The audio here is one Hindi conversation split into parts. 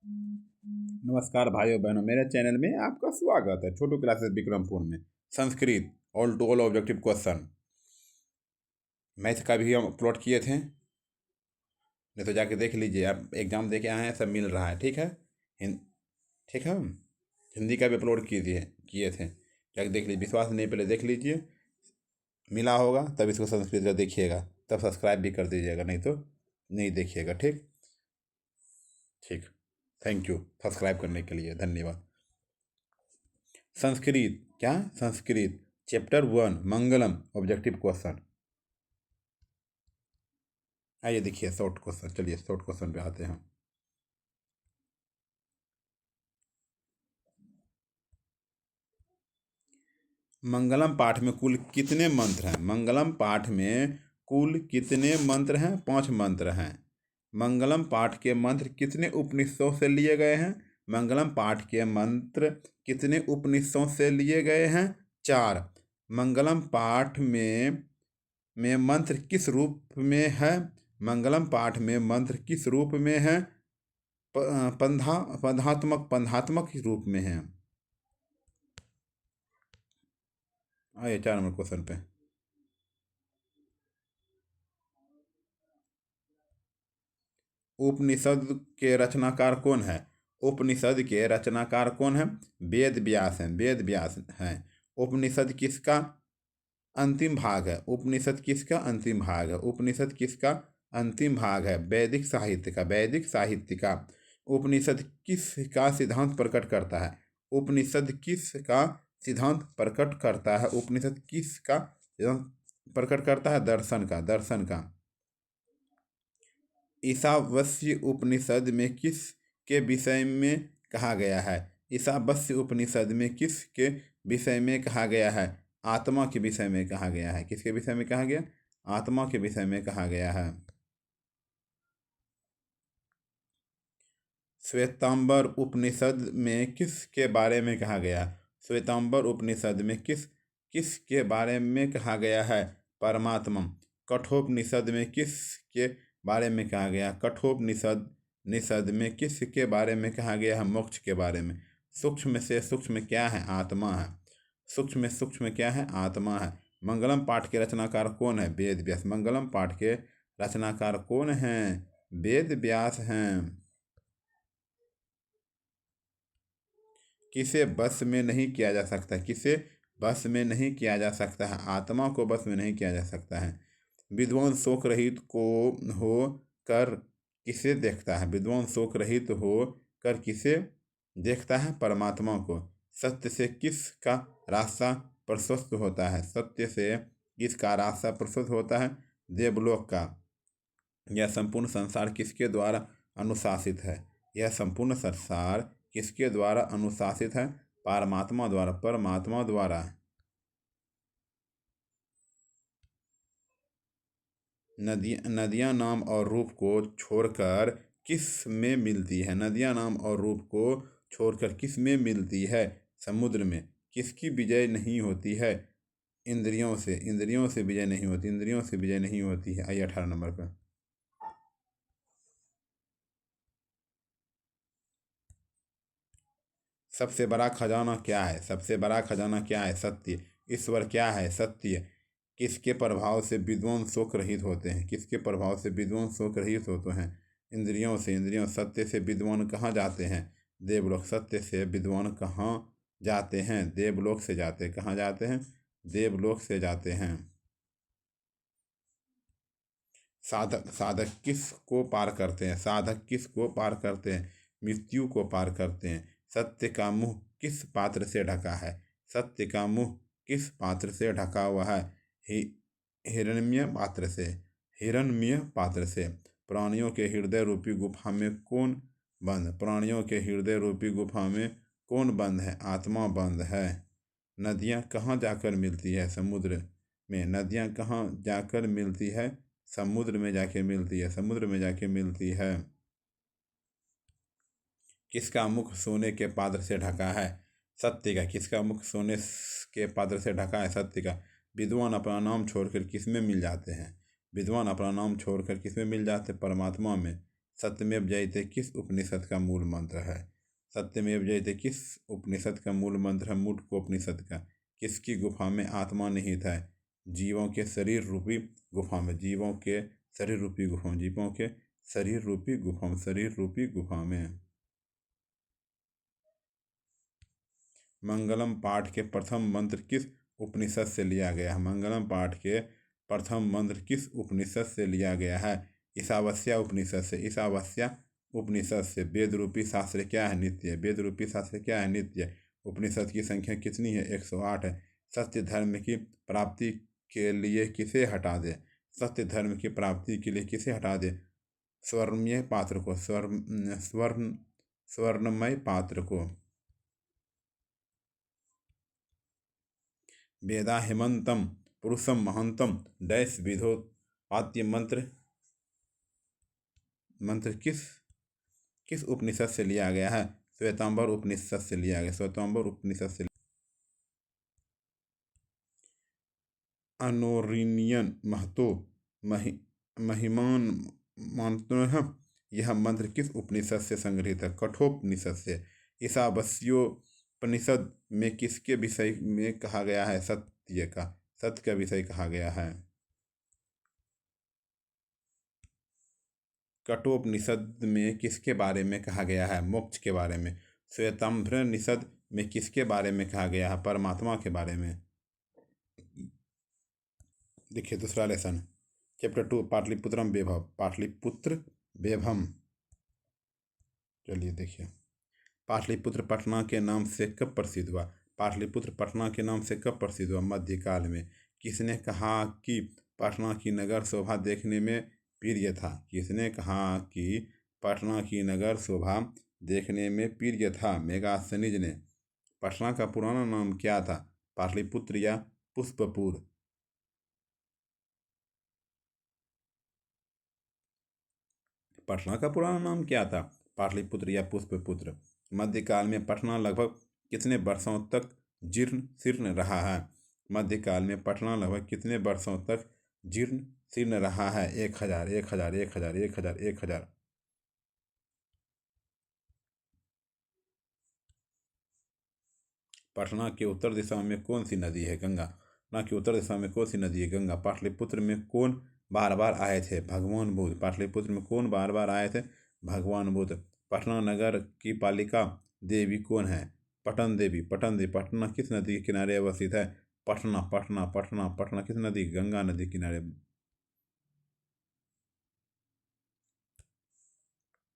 नमस्कार भाइयों बहनों, मेरे चैनल में आपका स्वागत है। छोटू क्लासेस विक्रमपुर में Sanskrit all to all objective question math का भी हम अपलोड किए थे, नहीं तो जाके देख लीजिए। आप एग्जाम दे के आए हैं, सब मिल रहा है। ठीक है, ठीक है। हिंदी का भी अपलोड किए थे, जाके देख लीजिए। विश्वास नहीं, पहले देख लीजिए, मिला होगा तब इसको संस्कृत का देखिएगा, तब सब्सक्राइब भी कर दीजिएगा, नहीं तो नहीं देखिएगा। ठीक ठीक, थैंक यू सब्सक्राइब करने के लिए, धन्यवाद। संस्कृत क्या, संस्कृत चैप्टर 1 मंगलम ऑब्जेक्टिव क्वेश्चन। आइए देखिए शॉर्ट क्वेश्चन। चलिए शॉर्ट क्वेश्चन पे आते हैं। मंगलम पाठ में कुल कितने मंत्र हैं? मंगलम पाठ में कुल कितने मंत्र हैं? 5 मंत्र हैं। मंगलम पाठ के मंत्र कितने उपनिषदों से लिए गए हैं? मंगलम पाठ के मंत्र कितने उपनिषदों से लिए गए हैं? 4। मंगलम पाठ में मंत्र किस रूप में है? मंगलम पाठ में मंत्र किस रूप में है? पंधात्मक रूप में है। आइए 4 नंबर क्वेश्चन पे। उपनिषद के रचनाकार कौन है? उपनिषद के रचनाकार कौन है? वेद व्यास हैं, वेद व्यास हैं। उपनिषद किसका अंतिम भाग है? उपनिषद किसका अंतिम भाग है? उपनिषद किसका अंतिम भाग है? वैदिक साहित्य का, वैदिक साहित्य का। उपनिषद किस का सिद्धांत प्रकट करता है? उपनिषद किस का सिद्धांत प्रकट करता है? उपनिषद किस का सिद्धांत प्रकट करता है? दर्शन का, दर्शन का। ईशावास्य उपनिषद में किस के विषय में कहा गया है? ईशावास्य उपनिषद में किस के विषय में कहा गया है? आत्मा के विषय में कहा गया है। किसके विषय में कहा गया? आत्मा के विषय में कहा गया है। श्वेतांबर उपनिषद में किस के बारे में कहा गया? श्वेतांबर उपनिषद में किस किस के बारे में कहा गया है? परमात्मा। कठोपनिषद में किस के बारे में कहा गया? कठोपनिषद निषद में किस के बारे में कहा गया है? मोक्ष के बारे में। सूक्ष्म से सूक्ष्म क्या है? आत्मा है। सूक्ष्म सूक्ष्म क्या है? आत्मा है। मंगलम पाठ के रचनाकार कौन है? वेद व्यास। मंगलम पाठ के रचनाकार कौन हैं? वेद व्यास हैं। किसे बस में नहीं किया जा सकता? किसे बस में नहीं किया जा सकता है? आत्मा को बस में नहीं किया जा सकता है। विद्वान शोक रहित को हो कर किसे देखता है? विद्वान शोक रहित हो कर किसे देखता है? परमात्मा को। सत्य से किसका रास्ता प्रशस्त होता है? सत्य से किसका रास्ता प्रशस्त होता है? देवलोक का। यह संपूर्ण संसार किसके द्वारा अनुशासित है? यह संपूर्ण संसार किसके द्वारा अनुशासित है? परमात्मा द्वारा, परमात्मा द्वारा। नदियाँ नाम और रूप को छोड़कर किस में मिलती है? नदियाँ नाम और रूप को छोड़कर किस में मिलती है? समुद्र में। किसकी विजय नहीं होती है? इंद्रियों से। इंद्रियों से विजय नहीं होती, इंद्रियों से विजय नहीं होती है। आइए 18 नंबर पर। सबसे बड़ा खजाना क्या है? सबसे बड़ा खजाना क्या है? सत्य। ईश्वर क्या है? सत्य। किसके प्रभाव से विद्वान शोक रहित होते हैं? किसके प्रभाव से विद्वान शोक रहित होते हैं? इंद्रियों से। इंद्रियों। सत्य से विद्वान कहाँ जाते हैं? देवलोक। सत्य से विद्वान कहाँ जाते हैं? देवलोक से जाते हैं। कहाँ जाते हैं? देवलोक से जाते हैं। साधक। साधक किस को पार करते हैं? साधक किस को पार करते हैं? मृत्यु को पार करते हैं। सत्य का मुंह किस पात्र से ढका है? सत्य का मुंह किस पात्र से ढका हुआ है? हिरण्य पात्र से। हिरण्य पात्र से। प्राणियों के हृदय रूपी गुफा में कौन बंद? प्राणियों के हृदय रूपी गुफा में कौन बंद है? आत्मा बंद है। नदियाँ कहाँ जाकर मिलती है? समुद्र में। नदियाँ कहाँ जाकर मिलती है? समुद्र में जाके मिलती है। समुद्र में जाके मिलती है। किसका मुख सोने के पात्र से ढका है? सत्य का। किसका मुख सोने के पात्र से ढका है? सत्य का। विद्वान अपना नाम छोड़कर किस में मिल जाते हैं? विद्वान अपना नाम छोड़कर किस में मिल जाते हैं? परमात्मा में। सत्यमेव जयते किस उपनिषद का मूल मंत्र है? सत्यमेव जयते किस उपनिषद का मूल मंत्र है? मुंडकोपनिषद का। किसकी गुफा में आत्मा निहित है? जीवों के शरीर रूपी गुफा में। जीवों के शरीर रूपी गुफा में। जीवों के शरीर रूपी गुफा में। शरीर रूपी गुफा में। मंगलम पाठ के प्रथम मंत्र किस उपनिषद से लिया गया है? मंगलम पाठ के प्रथम मंत्र किस उपनिषद से लिया गया है? ईशावास्या उपनिषद से। ईशावास्या उपनिषद से। वेद रूपी शास्त्र क्या है? नित्य। वेद रूपी शास्त्र क्या है? नित्य। उपनिषद की संख्या कितनी है? 108 है। सत्य धर्म की प्राप्ति के लिए किसे हटा दे? सत्य धर्म की प्राप्ति के लिए किसे हटा दे? स्वर्णमय पात्र को। स्वर्णमय पात्र को। वेदा हेमंतम पुरुषम महंतम डैश विधो पाद्य मंत्र। मंत्र किस किस उपनिषद से लिया गया है? श्वेतांबर उपनिषद से लिया गया। श्वेतांबर उपनिषद से। अनोरिनियन महतो महिमान मंत्र। यह मंत्र किस उपनिषद से संग्रहित है? कठोपनिषद से। ईशावास्योपनिषद में किसके विषय में कहा गया है? सत्य का। सत्य का विषय कहा गया है। कठोपनिषद में किसके बारे में कहा गया है? मोक्ष के बारे में। श्वेतांबरनिषद में किसके बारे में कहा गया है? परमात्मा के बारे में। देखिए दूसरा लेसन, चैप्टर 2, पाटलिपुत्रम वैभव। पाटलिपुत्र वैभव। चलिए देखिए, पाटलिपुत्र पटना के नाम से कब प्रसिद्ध हुआ? पाटलिपुत्र पटना के नाम से कब प्रसिद्ध हुआ? मध्यकाल में। किसने कहा कि पटना की नगर शोभा देखने में प्रिय था? किसने कहा कि पटना की नगर शोभा देखने में प्रिय था? मेगास्थनीज ने। पटना का पुराना नाम क्या था? पाटलिपुत्र या पुष्पपुर? पटना का पुराना नाम क्या था? पाटलिपुत्र या पुष्पपुत्र? मध्यकाल में पटना लगभग कितने वर्षों तक जीर्ण शीर्ण रहा है? मध्यकाल में पटना लगभग कितने वर्षों तक जीर्ण शीर्ण रहा है? 1000, 1000, 1000, 1000, 1000। पटना के उत्तर दिशा में कौन सी नदी है? गंगा। पटना के उत्तर दिशा में कौन सी नदी है? गंगा। पाटलिपुत्र में कौन बार बार आए थे? भगवान बुद्ध। पाटलिपुत्र में कौन बार बार आए थे? भगवान बुद्ध। पटना नगर की पालिका देवी कौन है? पटन देवी। पटन देवी। पटना किस नदी के किनारे अवस्थित है? पटना पटना पटना पटना किस नदी? गंगा नदी किनारे।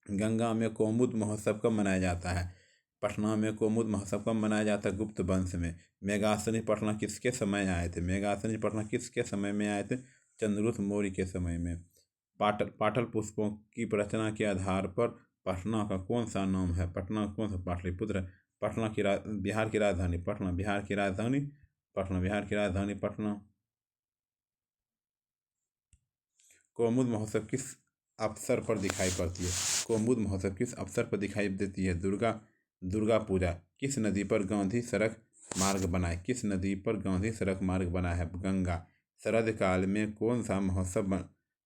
गंगा में कौमुद महोत्सव कब मनाया जाता है? पटना में कौमुद महोत्सव कब मनाया जाता है? गुप्त वंश में। मेघासनी पटना किसके समय आए थे? मेघासनी पटना किसके समय में आए थे? चंद्रगुप्त मौर्य के समय में। पाटल पुष्पों की रचना के आधार पर पटना का कौन सा नाम है? पटना कौन सा? पाटलिपुत्र। पटना की बिहार की राजधानी पटना। बिहार की राजधानी पटना। बिहार की राजधानी पटना। कौमुद महोत्सव किस अवसर पर दिखाई पड़ती है? कौमुद महोत्सव किस अवसर पर दिखाई देती है? दुर्गा पूजा। किस नदी पर गांधी सड़क मार्ग बना है? किस नदी पर गांधी सड़क मार्ग बना है? गंगा। शरद काल में कौन सा महोत्सव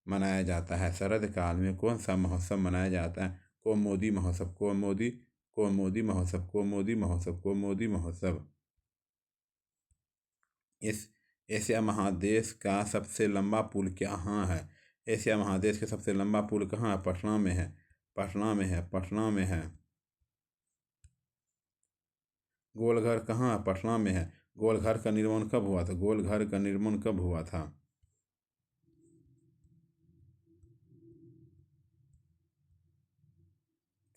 मनाया जाता है? शरद काल में कौन सा महोत्सव मनाया जाता है? कौमुदी महोत्सव। कौमुदी महोत्सव। कौमुदी महोत्सव। कौमुदी महोत्सव। इस एशिया महादेश का सबसे लंबा पुल कहाँ है? एशिया महादेश का सबसे लंबा पुल कहाँ है? पटना में है। पटना में है। पटना में है। गोलघर कहाँ है? पटना में है। गोलघर का निर्माण कब हुआ था? गोलघर का निर्माण कब हुआ था?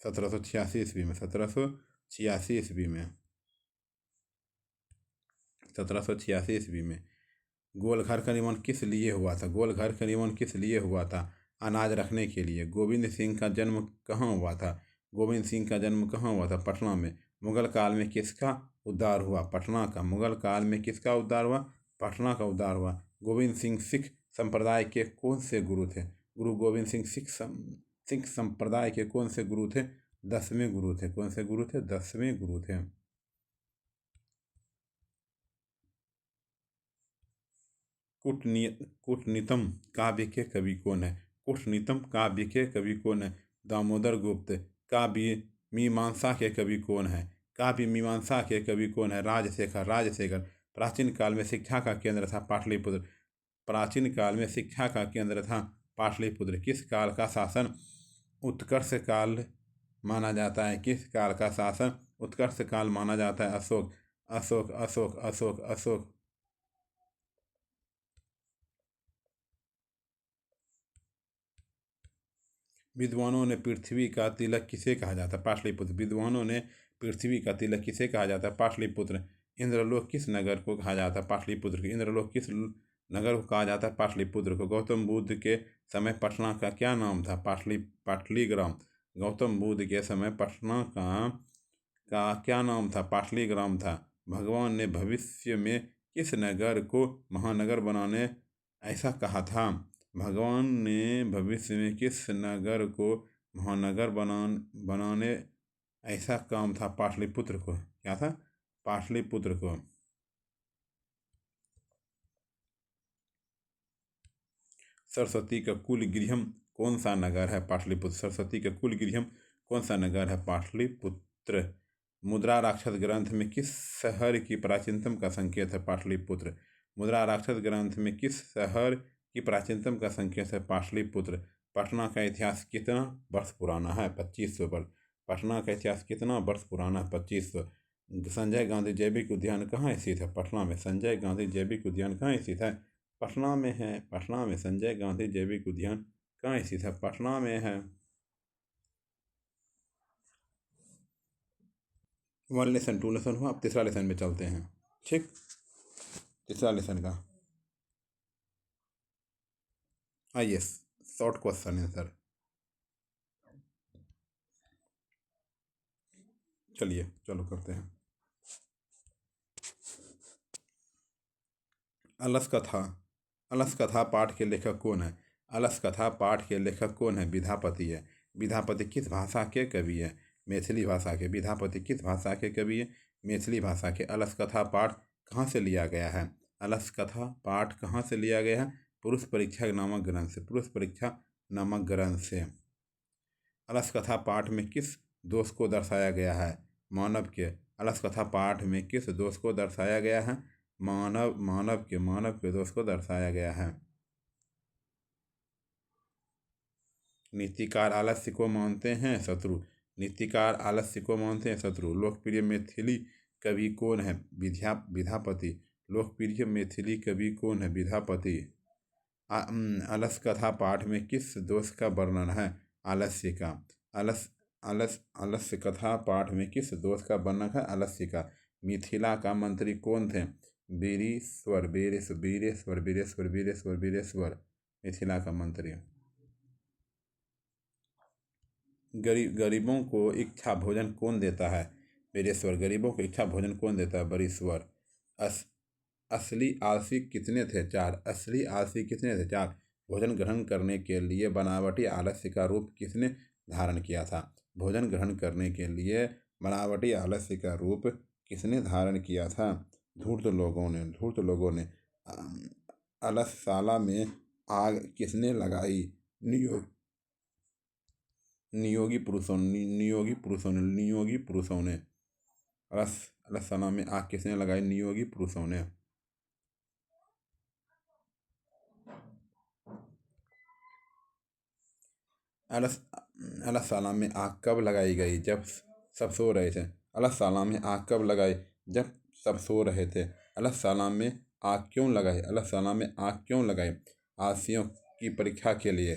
1786 ईस्वी में। 1786 ईस्वी में। 1786 ईस्वी में। गोलघर का निर्माण किस लिए हुआ था? गोलघर का निर्माण किस लिए हुआ था? अनाज रखने के लिए। गोविंद सिंह का जन्म कहाँ हुआ था? गोविंद सिंह का जन्म कहाँ हुआ था? पटना में। मुगल काल में किसका उद्धार हुआ? पटना का। मुगल काल में किसका उद्धार हुआ? पटना का उद्धार हुआ। गोविंद सिंह सिख संप्रदाय के कौन से गुरु थे? गुरु गोविंद सिंह सिख संप्रदाय के कौन से गुरु थे? 10वें गुरु थे। कौन से गुरु थे? 10वें गुरु थे। कूटनीतम काव्य के कवि कौन है? कूटनीतम काव्य के कवि कौन है? दामोदर गुप्त। काव्य मीमांसा के कवि कौन है? काव्य मीमांसा के कवि कौन है? राजशेखर। राजशेखर। प्राचीन काल में शिक्षा का केंद्र था पाटलिपुत्र। प्राचीन काल में शिक्षा का केंद्र था पाटलिपुत्र। किस काल का शासन उत्कर्ष काल माना जाता है? किस काल का शासन उत्कर्ष काल माना जाता है? अशोक। अशोक अशोक अशोक अशोक। विद्वानों ने पृथ्वी का तिलक किसे कहा जाता है? पाटलिपुत्र। विद्वानों ने पृथ्वी का तिलक किसे कहा जाता है? पाटलिपुत्र। इंद्रलोक किस नगर को कहा जाता है? पाटलिपुत्र। इंद्रलोक किस नगर को कहा जाता है? पाटलिपुत्र को। गौतम बुद्ध के समय पटना का क्या नाम था? पाटलीग्राम। गौतम बुद्ध के समय पटना का क्या नाम था? पाटलीग्राम था। भगवान ने भविष्य में किस नगर को महानगर बनाने ऐसा कहा था? भगवान ने भविष्य में किस नगर को महानगर बनाने ऐसा काम था? पाटलिपुत्र को। क्या था? पाटलिपुत्र को। सरस्वती का कुल गृहम कौन सा नगर है? पाटलिपुत्र। सरस्वती का कुल गृहम कौन सा नगर है? पाटलिपुत्र। मुद्रा राक्षस ग्रंथ में किस शहर की प्राचीनतम का संकेत है? पाटलिपुत्र। मुद्रा राक्षस ग्रंथ में किस शहर की प्राचीनतम का संकेत है? पाटलिपुत्र। पटना का इतिहास कितना वर्ष पुराना है? 2500 वर्ष। पटना का इतिहास कितना वर्ष पुराना है? 2500। संजय गांधी जैविक उद्यान कहाँ स्थित है? पटना में। संजय गांधी जैविक उद्यान कहाँ स्थित है? पटना में है। पटना में संजय गांधी जैविक उद्यान कहाँ स्थित है? पटना में है। 1 लेसन 2 लेसन हुआ। अब तीसरा लेसन में चलते हैं। ठीक। तीसरा लेसन का आइए शॉर्ट क्वेश्चन आंसर। चलिए चलो करते हैं। अलस कथा। अलस कथा पाठ के लेखक कौन है? अलस कथा पाठ के लेखक कौन है? विद्यापति है। विद्यापति किस भाषा के कवि है? मैथिली भाषा के। विद्यापति किस भाषा के कवि है? मैथिली भाषा के। अलस कथा पाठ कहाँ से लिया गया है? अलस कथा पाठ कहाँ से लिया गया है? पुरुष परीक्षा नामक ग्रंथ से। पुरुष परीक्षा नामक ग्रंथ से। अलस कथा पाठ में किस दोष को दर्शाया गया है? मानव के। अलस कथा पाठ में किस दोष को दर्शाया गया है? मानव के दोष को दर्शाया गया है। नीतिकार आलस्य को मानते हैं शत्रु। नीतिकार आलस्य को मानते हैं शत्रु। लोकप्रिय मैथिली कवि कौन है? विद्यापति। लोकप्रिय मैथिली कवि कौन है? विद्यापति। अलस कथा पाठ में किस दोष का वर्णन है? आलस्य का। आलस्य कथा पाठ में किस दोष का वर्णन है? आलस्य का। मिथिला का मंत्री कौन थे? वीरेश्वर। वीरेश्वर वीरेश्वर वीरेश्वर वीरेश्वर। मिथिला का मंत्री। गरीबों को इच्छा भोजन कौन देता है? वीरेश्वर। गरीबों को इच्छा भोजन कौन देता है? वीरेश्वर। असली आलसी कितने थे? 4। असली आलसी कितने थे? 4। भोजन ग्रहण करने के लिए बनावटी आलस्य का रूप किसने धारण किया था? भोजन ग्रहण करने के लिए बनावटी आलस्य का रूप किसने धारण किया था? धूर्त लोगों ने। धूर्त लोगों ने। अलसशाला में आग किसने लगाई? नियोगी पुरुषों ने। अलसशाला में आग किसने लगाई? नियोगी पुरुषों ने। अलसशाला में आग कब लगाई गई? जब सब सो रहे थे। अलसशाला में आग कब लगाई? जब सब सो रहे थे। अलसशाला में आग क्यों लगाई? अलसशाला में आग क्यों लगाई? आलसियों की परीक्षा के लिए।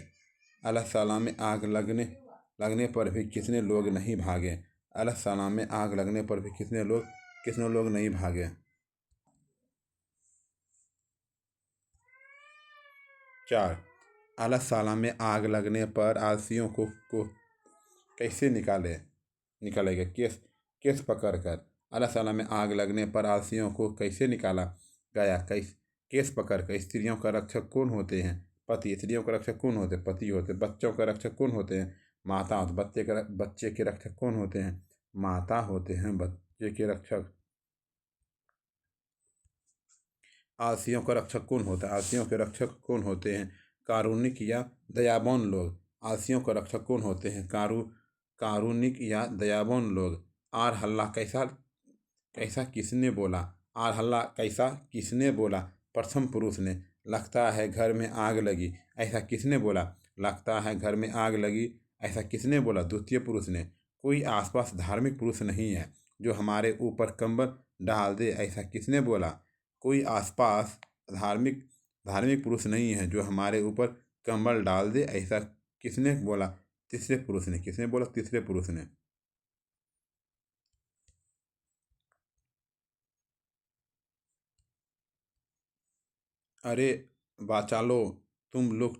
अलसशाला में आग लगने पर भी कितने लोग नहीं भागे? अलसशाला में आग लगने पर भी कितने लोग नहीं भागे? 4। अलसशाला में आग लगने पर आलसियों को कैसे निकाला गया? केस पकड़कर। अलसशाला में आग लगने पर आलसियों को कैसे निकाला गया? केस पकड़कर। स्त्रियों का रक्षक कौन होते हैं? पति। स्त्रियों का रक्षक कौन होते हैं? पति होते हैं। बच्चों का रक्षक कौन होते हैं? माता होते। बच्चे के रक्षक कौन होते हैं? माता होते हैं बच्चे के रक्षक। आलसियों का रक्षक कौन होता है? आलसियों के रक्षक कौन होते हैं? कारुणिक या दयावान लोग। आलसियों का रक्षक कौन होते हैं? कारुणिक या दयावान लोग। आर हल्ला कैसा कैसा किसने बोला? आर हल्ला कैसा किसने बोला? प्रथम पुरुष ने। लगता है घर में आग लगी, ऐसा किसने बोला? लगता है घर में आग लगी, ऐसा किसने बोला? द्वितीय पुरुष ने। कोई आसपास धार्मिक पुरुष नहीं है जो हमारे ऊपर कंबल डाल दे, ऐसा किसने बोला? कोई आसपास धार्मिक धार्मिक पुरुष नहीं है जो हमारे ऊपर कंबल डाल दे, ऐसा किसने बोला? तीसरे पुरुष ने। किसने बोला? तीसरे पुरुष ने। अरे बाचालो, तुम लोग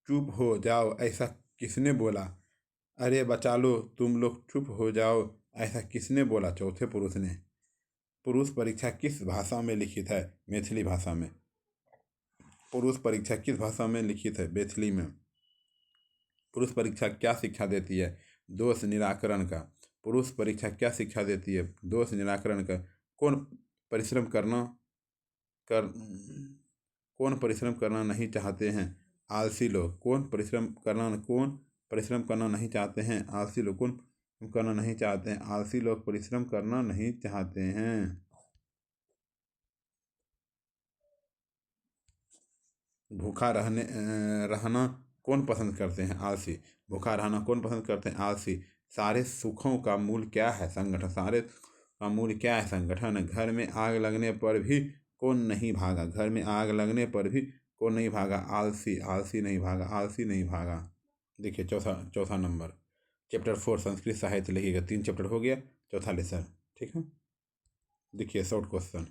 चुप हो जाओ, ऐसा किसने बोला? अरे बचा लो, तुम लोग चुप हो जाओ, ऐसा किसने बोला? चौथे पुरुष ने। पुरुष परीक्षा किस भाषा में लिखित है? मैथिली भाषा में। पुरुष परीक्षा किस भाषा में लिखित है? मैथिली में। पुरुष परीक्षा क्या शिक्षा देती है? दोष निराकरण का। पुरुष परीक्षा क्या शिक्षा देती है? दोष निराकरण का। कौन परिश्रम करना कर कौन परिश्रम करना नहीं चाहते हैं? आलसी लोग। कौन परिश्रम करना नहीं चाहते हैं? आलसी लोग। कौन करना नहीं चाहते हैं? आलसी लोग परिश्रम करना नहीं चाहते हैं। भूखा रहना कौन पसंद करते हैं? आलसी। भूखा रहना कौन पसंद करते हैं? आलसी। सारे सुखों का मूल क्या है? संगठन। सारे का मूल क्या है? संगठन। घर में आग लगने पर भी कौन नहीं भागा? घर में आग लगने पर भी कौन नहीं भागा? आलसी। आलसी नहीं भागा, आलसी नहीं भागा। देखिए चौथा चौथा नंबर, चैप्टर 4 संस्कृत साहित्य लिखिएगा। 3 चैप्टर हो गया, चौथा लेसन। ठीक है, देखिए शॉर्ट क्वेश्चन।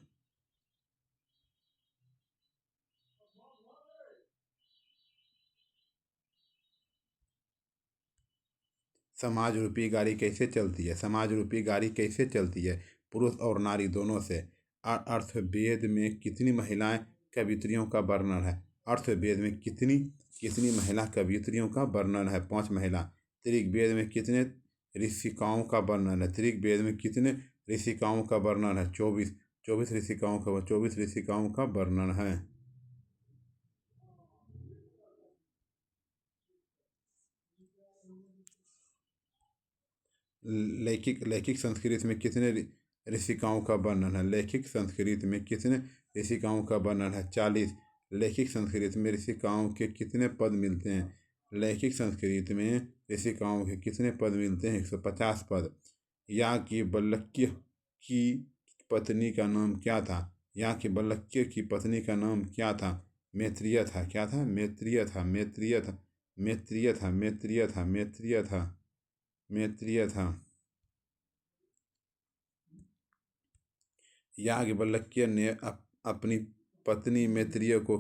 समाज रूपी गाड़ी कैसे चलती है? समाज रूपी गाड़ी कैसे चलती है? पुरुष और नारी दोनों से। अर्थवेद में कितनी महिलाएं कवियत्रियों का वर्णन है? अर्थवेद में कितनी कितनी महिला कवियत्रियों का वर्णन है? 5 महिला। ऋग्वेद में कितने ऋषिकाओं का वर्णन है? ऋग्वेद में कितने ऋषिकाओं का वर्णन है? 24। 24 ऋषिकाओं का वर्णन है। लैखिक लैखिक संस्कृत में कितने ऋषिकाओं का वर्णन है? लैखिक संस्कृत में कितने ऋषिकाओं का वर्णन है? 40। लैखिक संस्कृत में ऋषिकाओं के कितने पद मिलते हैं? लैखिक संस्कृत में ऋषिकाओं के कितने पद मिलते हैं? 150 पद। याज्ञवल्क्य की पत्नी का नाम क्या था? याज्ञवल्क्य की पत्नी का नाम क्या था? मैत्रेय था। क्या था? मैत्रेय था। मैत्रेय था। मैत्रेय था। मैत्रेय था। मैत्रेय था। मैत्रेय था। याज्ञवल्क्य ने अपनी पत्नी मैत्रेय को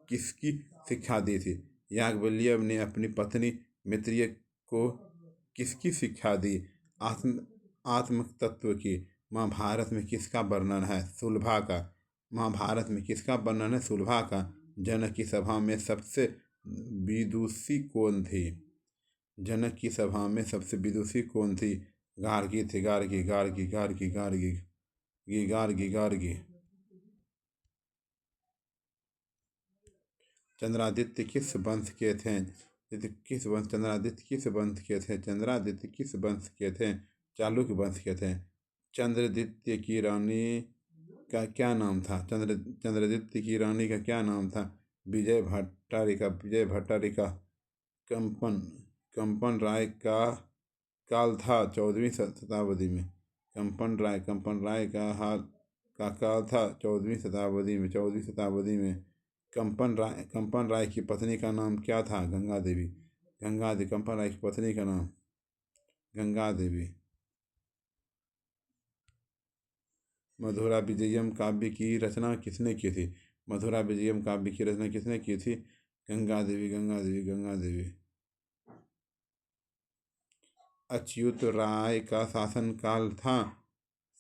किसकी शिक्षा दी थी? याज्ञवल्क्य ने अपनी पत्नी मैत्रेय को किसकी शिक्षा दी? आत्म तत्व की। महाभारत में किसका वर्णन है? सुलभा का। महाभारत में किसका वर्णन है? सुलभा का। जनक की सभा में सबसे विदुषी कौन थी? जनक की सभा में सबसे विदुषी कौन थी? गार्गी थी। गार्गी गार्गी गार्गी गार्गी गार्गी गार्गी। चंद्रादित्य किस वंश के थे? चंद्रादित्य किस वंश के थे? चंद्रादित्य किस वंश के थे? चालुक्य वंश के थे। चंद्रदित्य की रानी का क्या नाम था? चंद्रदित्य की रानी का क्या नाम था? विजय भट्टारिका। विजय भट्टारिका। कंपन कंपन राय का काल था 14वीं शताब्दी में। कंपन राय का काल था 14वीं शताब्दी में। 14वीं शताब्दी में। कंपन राय की पत्नी का नाम क्या था? गंगा देवी। कंपन राय की पत्नी का नाम गंगा देवी। मधुरा विजयम काव्य की रचना किसने की थी? मधुरा विजयम काव्य की रचना किसने की थी? गंगा देवी। गंगा देवी। गंगा देवी। अच्युत राय का शासन काल था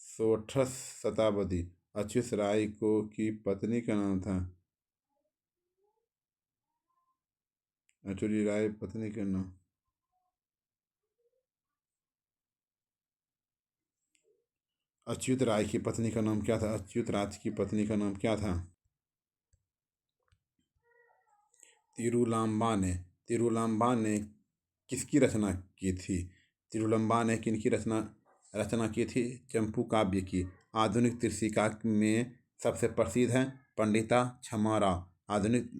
16वीं शताब्दी। अच्युत राय को की पत्नी का नाम था। अच्युत राय पत्नी का नाम अच्युत राय की पत्नी का नाम क्या था? अच्युत राय की पत्नी का नाम क्या था? तिरुलांबा ने तिरुलंबा ने किसकी रचना की थी? तिरुलंबा ने किनकी रचना रचना की थी? चंपू काव्य की। आधुनिक त्रिशिका में सबसे प्रसिद्ध है पंडिता छमाराव। आधुनिक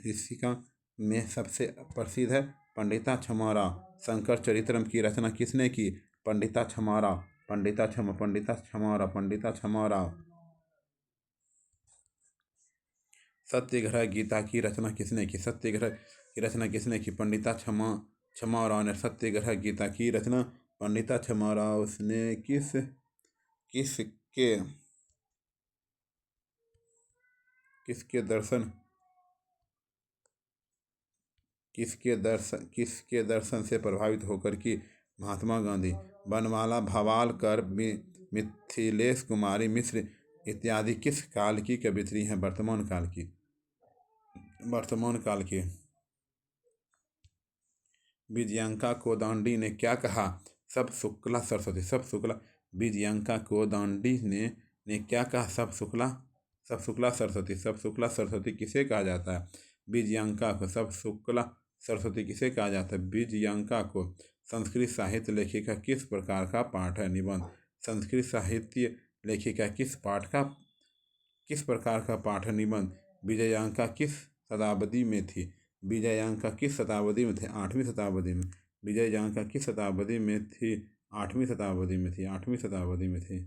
ऋषिका में सबसे प्रसिद्ध है पंडिता छमाराव। शंकर चरित्रम की रचना किसने की? पंडिता छमाराव। पंडिता छमाराव। पंडिता छमाराव। सत्याग्रह गीता की रचना किसने की? सत्याग्रह की रचना किसने की? पंडिता छमाराव ने सत्याग्रह गीता की रचना। पंडिता छमाराव ने किसके किसके दर्शन किसके दर्शन से प्रभावित होकर की महात्मा गांधी बनमाला भवालकर मिथिलेश कुमारी मिश्र इत्यादि किस काल की कवियत्री हैं? वर्तमान काल की। वर्तमान काल की। विजयंका कोदांडी ने क्या कहा? सब शुक्ला सरस्वती। सब शुक्ला। विजयंका कोदांडी ने क्या कहा? सब शुक्ला सरस्वती। सब शुक्ला सरस्वती किसे कहा जाता है? विजयंका को। सब शुक्ला सरस्वती किसे कहा जाता है? विजयंका को। संस्कृत साहित्य लेखिका किस प्रकार का पाठ है? निबंध। संस्कृत साहित्य लेखिका किस प्रकार का पाठ है? निबंध। विजयंका किस शताब्दी में थी? विजयंका किस शताब्दी में थे? 8वीं शताब्दी में। विजयंका किस शताब्दी में थी? 8वीं शताब्दी में थी। 8वीं शताब्दी में थी।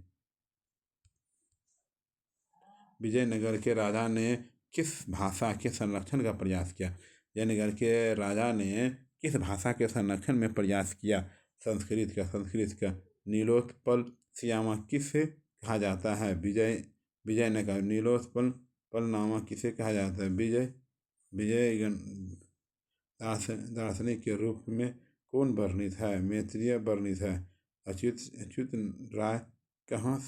विजयनगर के राजा ने किस भाषा के संरक्षण का प्रयास किया? विजयनगर के राजा ने किस भाषा के संरक्षण में प्रयास किया? संस्कृत का। संस्कृत का। नीलोत्पल श्यामा किसे कहा जाता है? विजयनगर। नीलोत्पल नामा किसे कहा जाता है? विजय दार्शनिक के रूप में कौन वर्णित है? मैत्रेय वर्णित है। अच्युत राय कहाँ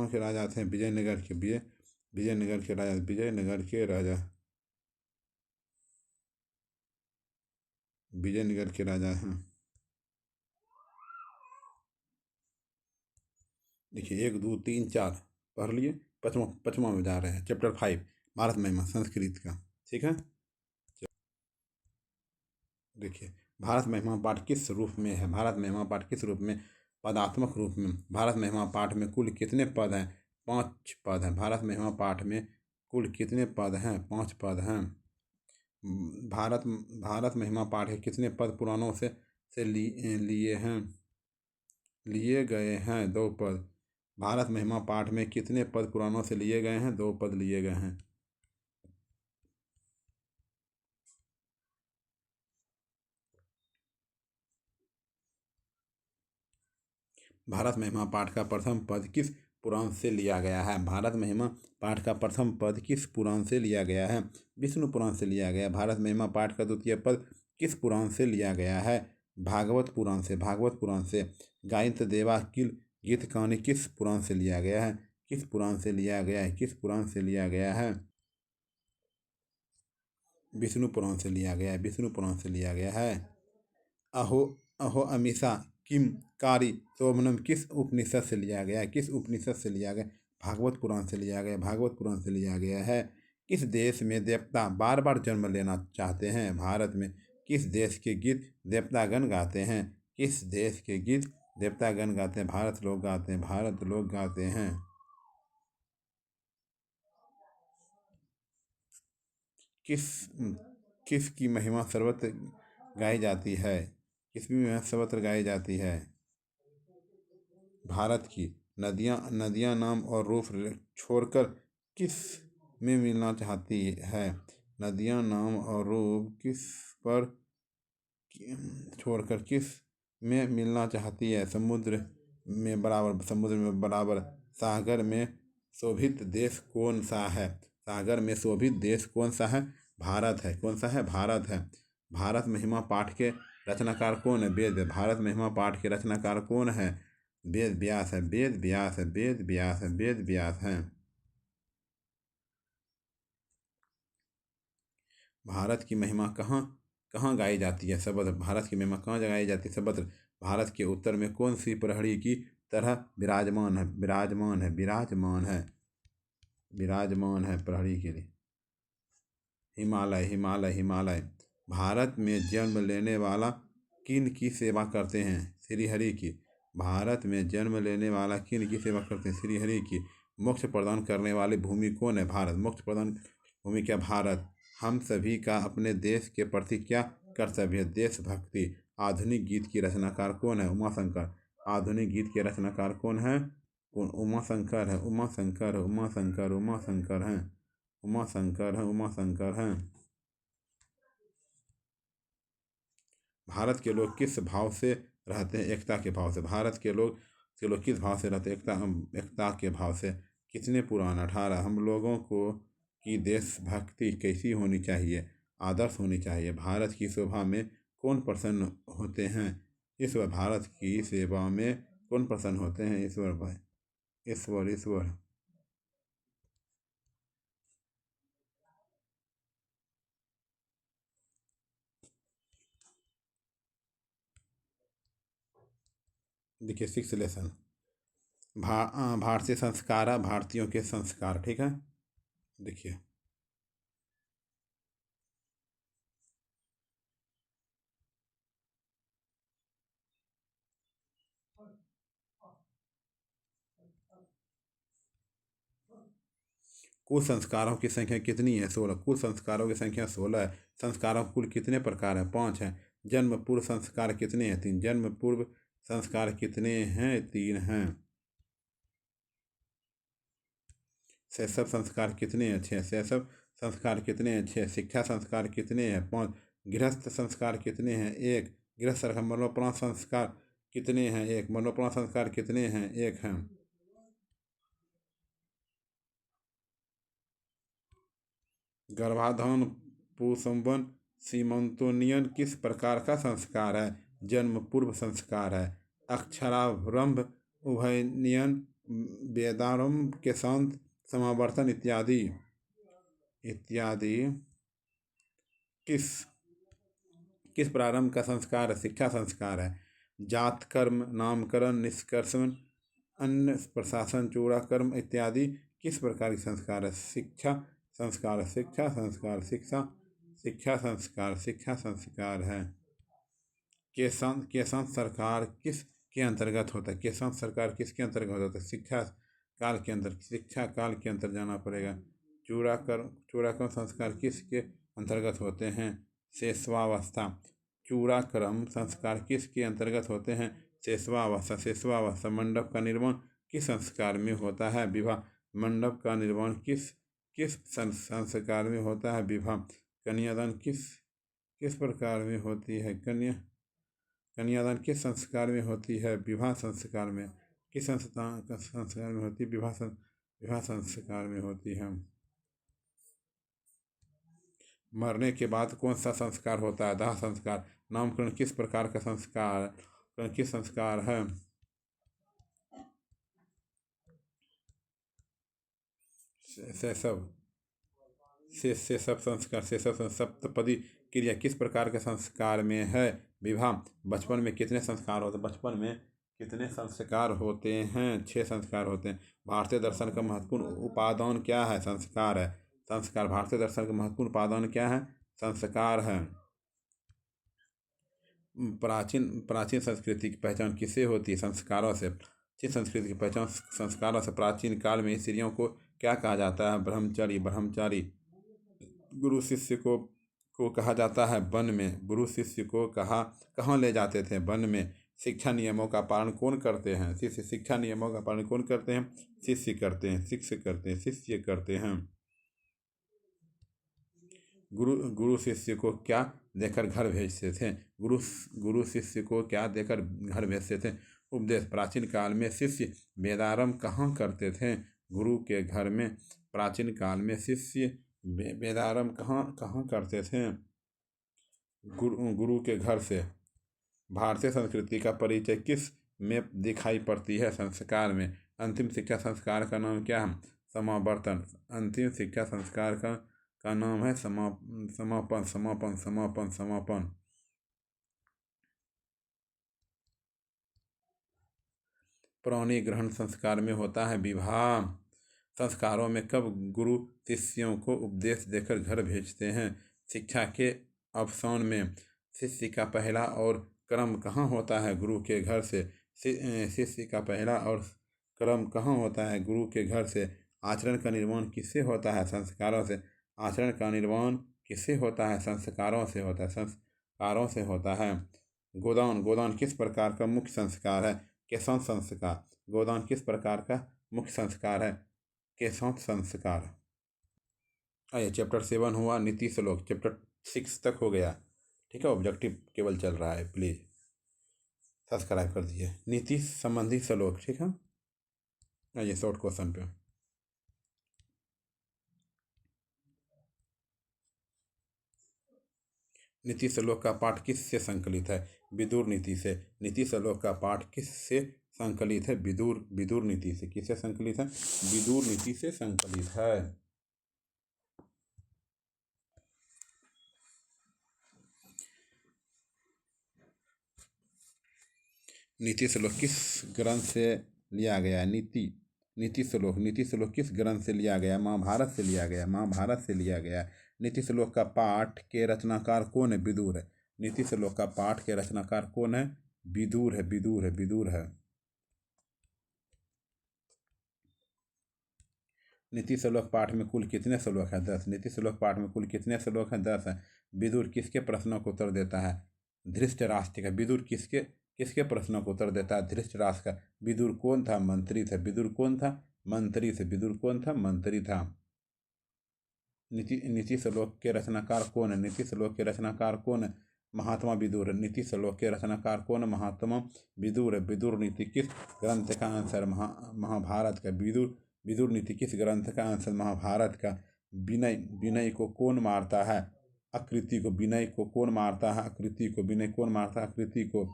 के राजा थे? विजयनगर के। विजयनगर के राजा। विजयनगर के राजा। विजयनगर के राजा हैं। देखिए 1 2 3 4 पढ़ लिए। पचमा में जा रहे हैं। चैप्टर 5 भारत महिमा संस्कृत का। ठीक है। देखिए भारत महिमा पाठ किस रूप में है? भारत महिमा पाठ किस रूप में? पदात्मक रूप में। भारत महिमा पाठ में कुल कितने पद हैं? 5 पद हैं। भारत महिमा पाठ में कुल कितने पद हैं? 5 पद हैं। भारत महिमा पाठ के कितने पद पुराणों से लिए गए हैं? 2 पद। भारत महिमा पाठ में कितने पद पुराणों से लिए गए हैं? 2 पद लिए गए हैं। भारत महिमा पाठ का प्रथम पद किस पुराण से लिया गया है? भारत महिमा पाठ का प्रथम पद किस पुराण से लिया गया है? विष्णु पुराण से लिया गया। भारत महिमा पाठ का द्वितीय पद किस पुराण से लिया गया है? भागवत पुराण से। भागवत पुराण से। गायंत देवा किल गीत कहानी किस पुराण से लिया गया है? किस पुराण से लिया गया है? किस पुराण से लिया गया है? विष्णु पुराण से लिया गया है। विष्णु पुराण से लिया गया है। अहो अहो अमीषा किम कारी सोमनम किस उपनिषद से लिया गया है? किस उपनिषद से लिया गया? भागवत पुराण से लिया गया। भागवत पुराण से लिया गया है। किस देश में देवता बार बार जन्म लेना चाहते हैं? भारत में। किस देश के गीत देवतागण गाते हैं? किस देश के गीत देवतागण गाते हैं? भारत लोग गाते हैं। भारत लोग गाते हैं। किस की महिमा सर्वत्र गाई जाती है? किसकी महिमा सर्वत्र गाई जाती है? भारत की। नदियाँ नाम और रूप छोड़कर किस में मिलना चाहती है? नदियाँ नाम और रूप छोड़कर किस में मिलना चाहती है? समुद्र में बराबर। सागर में शोभित देश कौन सा है? सागर में शोभित देश कौन सा है? भारत है। कौन सा है? भारत है। भारत महिमा पाठ के रचनाकार कौन है? वेद। भारत महिमा पाठ के रचनाकार कौन है? वेद व्यास है। वेद व्यास है। वेद व्यास है। वेद व्यास है। भारत की महिमा कहाँ कहाँ गाई जाती है? सर्वत्र। भारत की महिमा कहाँ गाई जाती है? सर्वत्र। भारत के उत्तर में कौन सी प्रहरी की तरह विराजमान है? विराजमान है। विराजमान है। विराजमान है प्रहरी के लिए। हिमालय हिमालय हिमालय। भारत में जन्म लेने वाला किन की सेवा करते हैं? श्री हरि की। भारत में जन्म लेने वाला किन की सेवा करते हैं? श्री हरि की। मोक्ष प्रदान करने वाली भूमि कौन है? भारत। मोक्ष प्रदान भूमि क्या? भारत। हम सभी का अपने देश के प्रति क्या कर्तव्य है? देशभक्ति। आधुनिक गीत की रचनाकार कौन है? उमाशंकर। आधुनिक गीत के रचनाकार कौन है? उमाशंकर है। उमाशंकर उमाशंकर उमाशंकर हैं। उमाशंकर है। उमाशंकर हैं। भारत के लोग किस भाव से रहते हैं? एकता के भाव से। भारत के लोग किस भाव से रहते हैं? एकता के भाव से। कितने पुराण? 18। हम लोगों को की देशभक्ति कैसी होनी चाहिए? आदर्श होनी चाहिए। भारत की शोभा में कौन प्रसन्न होते हैं? ईश्वर। भारत की सेवा में कौन प्रसन्न होते हैं? ईश्वर भाई। ईश्वर ईश्वर। देखिए 6 लेसन। भारतीय संस्कार, भारतीयों के संस्कार। ठीक है। देखिए कुल संस्कारों की संख्या कितनी है? 16। कुल संस्कारों की संख्या 16 है। संस्कारों कुल कितने प्रकार हैं? 5 हैं। जन्म पूर्व संस्कार कितने हैं? 3। जन्म पूर्व संस्कार कितने हैं? 3 हैं। शैशव संस्कार कितने हैं? 6। शैशव संस्कार कितने हैं? 6। शिक्षा संस्कार कितने हैं? 5। गृहस्थ संस्कार कितने हैं? 1। गृहस्थ मरणोपरांत संस्कार कितने हैं? 1। मरणोपरांत संस्कार कितने हैं? 1 हैं। गर्भाधान, पुंसवन, सीमंतोनियन किस प्रकार का संस्कार है? जन्म पूर्व संस्कार है। अक्षरारंभ, उभयनियन, वेदारंभ के साथ समावर्तन इत्यादि इत्यादि किस किस प्रारंभ का संस्कार है? शिक्षा संस्कार है। जात कर्म, नामकरण, निष्कर्षण, अन्न प्रशासन, चूड़ाकर्म इत्यादि किस प्रकार के संस्कार है? शिक्षा संस्कार। शिक्षा संस्कार। शिक्षा संस्कार। शिक्षा संस्कार है। केशंत सरकार किस के अंतर्गत होता है? केशंत सरकार किसके अंतर्गत होता है? शिक्षा काल के अंतर जाना पड़ेगा। चूड़ाकर्म संस्कार किसके अंतर्गत होते हैं? शेषवावस्था। चूड़ाकर्म संस्कार किसके अंतर्गत होते हैं? शेषवावस्था। शेषवावस्था। मंडप का निर्माण किस संस्कार में होता है? विवाह। मंडप का निर्माण किस किस संस्कार में होता है? विवाह। कन्यादान किस प्रकार में होती है? कन्यादान किस संस्कार में होती है? विवाह संस्कार में। किस संस्कार में होती है? विवाह संस्कार में होती है। मरने के बाद कौन सा संस्कार होता है? दाह संस्कार। नामकरण किस प्रकार का संस्कार? किस संस्कार है? शैशव। शेषव संस्कार। शेषव। सप्तपदी क्रिया किस प्रकार के संस्कार में है? विवाह। बचपन में कितने संस्कार होते हैं? बचपन में कितने संस्कार होते हैं? 6 संस्कार होते हैं। भारतीय दर्शन का महत्वपूर्ण उपादान क्या है? संस्कार है। संस्कार। भारतीय दर्शन का महत्वपूर्ण उपादान क्या है? संस्कार है। प्राचीन प्राचीन संस्कृति की पहचान किससे होती है? संस्कारों से। प्राचीन संस्कृति की पहचान संस्कारों से। प्राचीन काल में स्त्रियों को क्या कहा जाता है? ब्रह्मचारी। ब्रह्मचारी। गुरु शिष्य को कहा जाता है वन में। गुरु शिष्य को कहाँ ले जाते थे? वन में। शिक्षा नियमों का पालन कौन करते हैं? शिष्य। शिक्षा नियमों का पालन कौन करते हैं? शिष्य करते हैं। शिष्य करते हैं। गुरु शिष्य को क्या देकर घर भेजते थे? गुरु शिष्य को क्या देकर घर भेजते थे? उपदेश। प्राचीन काल में शिष्य वेदारंभ कहाँ करते थे? गुरु के घर में। प्राचीन काल में शिष्य वेदारंभ कहाँ करते थे? गुरु के घर से। भारतीय संस्कृति का परिचय किस में दिखाई पड़ती है? संस्कार में। अंतिम शिक्षा संस्कार का नाम क्या है? समावर्तन। अंतिम शिक्षा संस्कार का नाम है समापन। समापन समापन समापन। प्रौढ़ी ग्रहण संस्कार में होता है विवाह। संस्कारों में कब गुरु शिष्यों को उपदेश देकर घर भेजते हैं? शिक्षा के अवसान में शिष्य का पहला और क्रम कहाँ होता है? गुरु के घर से। शिष्य का पहला और क्रम कहाँ होता है? गुरु के घर से। आचरण का निर्माण किससे होता है? संस्कारों से। आचरण का निर्माण किससे होता है? संस्कारों से होता है। संस्कारों से होता है। गोदान। गोदान किस प्रकार का मुख्य संस्कार है? केशव संस्कार। गोदान किस प्रकार का मुख्य संस्कार है? केशव संस्कार। आइए, चैप्टर 7 हुआ नीति श्लोक। चैप्टर 6 तक हो गया। ठीक है, ऑब्जेक्टिव केवल चल रहा है। प्लीज़ सब्सक्राइब कर दीजिए। नीति संबंधी श्लोक। ठीक है, आइए शॉर्ट क्वेश्चन पे। नीति श्लोक का पाठ किससे संकलित है? विदुर नीति से। नीति श्लोक का पाठ किससे संकलित है? विदुर नीति से। किससे संकलित है? विदुर नीति से संकलित है। नीति श्लोक किस ग्रंथ से लिया गया है? नीति श्लोक किस ग्रंथ से लिया गया? महाभारत से लिया गया। महाभारत से लिया गया। नीति श्लोक का पाठ के रचनाकार कौन है? विदुर है। नीति श्लोक का पाठ के रचनाकार कौन है? विदुर है। विदुर है। नीति श्लोक पाठ में कुल कितने श्लोक हैं? 10। नीति श्लोक पाठ में कुल कितने श्लोक हैं? 10 है। विदुर किसके प्रश्नों को उत्तर देता है? धृतराष्ट्र का। विदुर किसके प्रश्नों को उत्तर देता है? धृतराष्ट्र का। विदुर कौन था? मंत्री था। विदुर कौन था? मंत्री थे। विदुर कौन था? मंत्री था। नीति श्लोक के रचनाकार कौन है? नीति श्लोक के रचनाकार कौन है? महात्मा विदुर। नीति श्लोक के रचनाकार कौन है? महात्मा विदुर है। विदुर नीति किस ग्रंथ का आंसर? महाभारत का। विदुर नीति किस ग्रंथ का आंसर? महाभारत का। विनय को कौन मारता है? आकृति को। विनय को कौन मारता है? आकृति को। विनय कौन मारता है? आकृति को।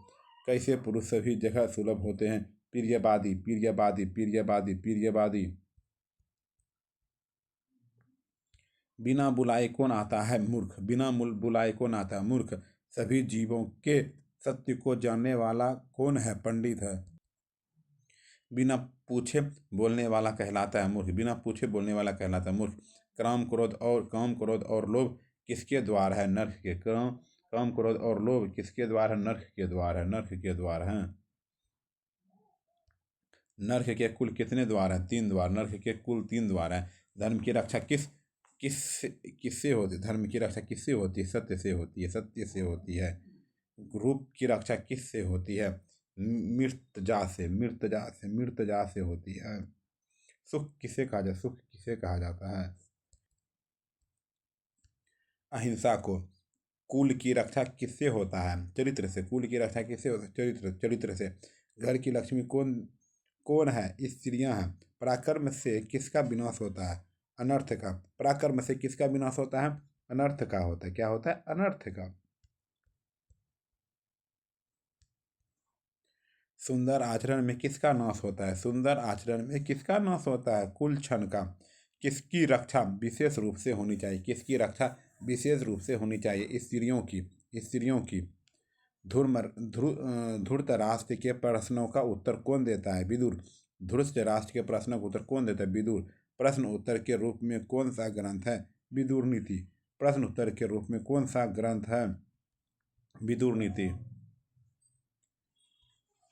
कैसे पुरुष सभी जगह सुलभ होते हैं? प्रियवादी। बिना बुलाए कौन आता है? मूर्ख। बिना बुलाए कौन आता है? मूर्ख। सभी जीवों के सत्य को जानने वाला कौन है? पंडित है। बिना पूछे बोलने वाला कहलाता है मूर्ख। बिना पूछे बोलने वाला कहलाता है मूर्ख। काम क्रोध और लोभ किसके द्वार है? नर्क के। काम क्रोध और लोभ किसके द्वार है? नर्क के द्वार है। नर्क के द्वार हैं। नर्क के कुल कितने द्वार हैं? 3 द्वार। नर्क के कुल 3 द्वार हैं। धर्म की रक्षा किससे होती है? धर्म की रक्षा किससे होती है? सत्य से होती है। सत्य से होती है। रूप की रक्षा किससे होती है? मृतजा से होती है। सुख किसे कहा जाता है? अहिंसा को। कुल की रक्षा किससे होता है? चरित्र से। कुल की रक्षा किससे होता है? चरित्र से। घर की लक्ष्मी कौन है? स्त्रियां हैं। पराक्रम से किसका विनाश होता है? अनर्थ का। पराक्रम से किसका विनाश होता है? अनर्थ का होता है। क्या होता है? अनर्थ का। सुंदर आचरण में किसका नाश होता है? सुंदर आचरण में किसका नाश होता है? कुल क्षण का। किसकी रक्षा विशेष रूप से होनी चाहिए? किसकी रक्षा विशेष रूप से होनी चाहिए? स्त्रियों की। धृतराष्ट्र के प्रश्नों का उत्तर कौन देता है? विदुर। धृतराष्ट्र के प्रश्नों का उत्तर कौन देता है? विदुर। प्रश्न उत्तर के रूप में कौन सा ग्रंथ है? विदुर नीति। प्रश्न उत्तर के रूप में कौन सा ग्रंथ है? विदुर नीति।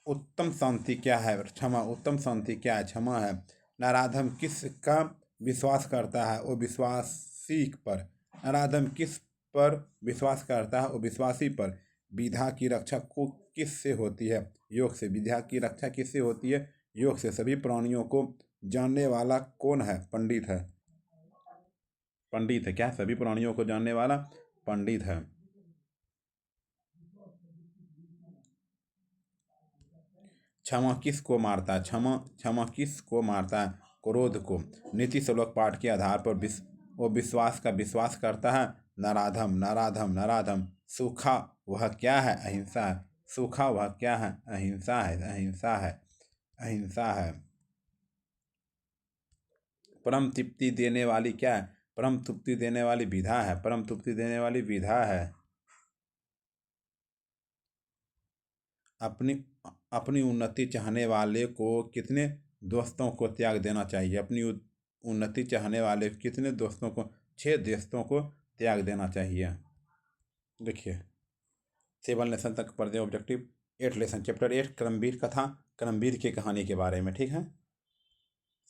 उत्तम शांति क्या है? क्षमा। उत्तम शांति क्या है? क्षमा है। नराधम किसका विश्वास करता है? वो विश्वासी पर। नराधम किस पर विश्वास करता है? वो विश्वासी पर। विधा की रक्षा को किससे होती है? योग से। विधा की रक्षा किससे होती है? योग से। सभी प्राणियों को जानने वाला कौन है? पंडित है। पंडित है। क्या? सभी प्राणियों को जानने वाला पंडित है। क्षमा किसको मारता है? क्षमा किसको मारता है? क्रोध को। नीति श्लोक पाठ के आधार पर वो विश्वास का विश्वास करता है। नराधम। सूखा वह क्या है? अहिंसा है। सूखा वह क्या है? अहिंसा है। परम तृप्ति देने वाली क्या है? परम तृप्ति देने वाली विधा है। परम तृप्ति देने वाली विधा है। अपनी उन्नति चाहने वाले को कितने दोस्तों को त्याग देना चाहिए? उन्नति चाहने वाले कितने दोस्तों को 6 दोस्तों को त्याग देना चाहिए। देखिए 7 लेसन तक पढ़ते ऑब्जेक्टिव। 8 लेसन चैप्टर 8 करमवीर कथा, करमवीर की कहानी के बारे में। ठीक है,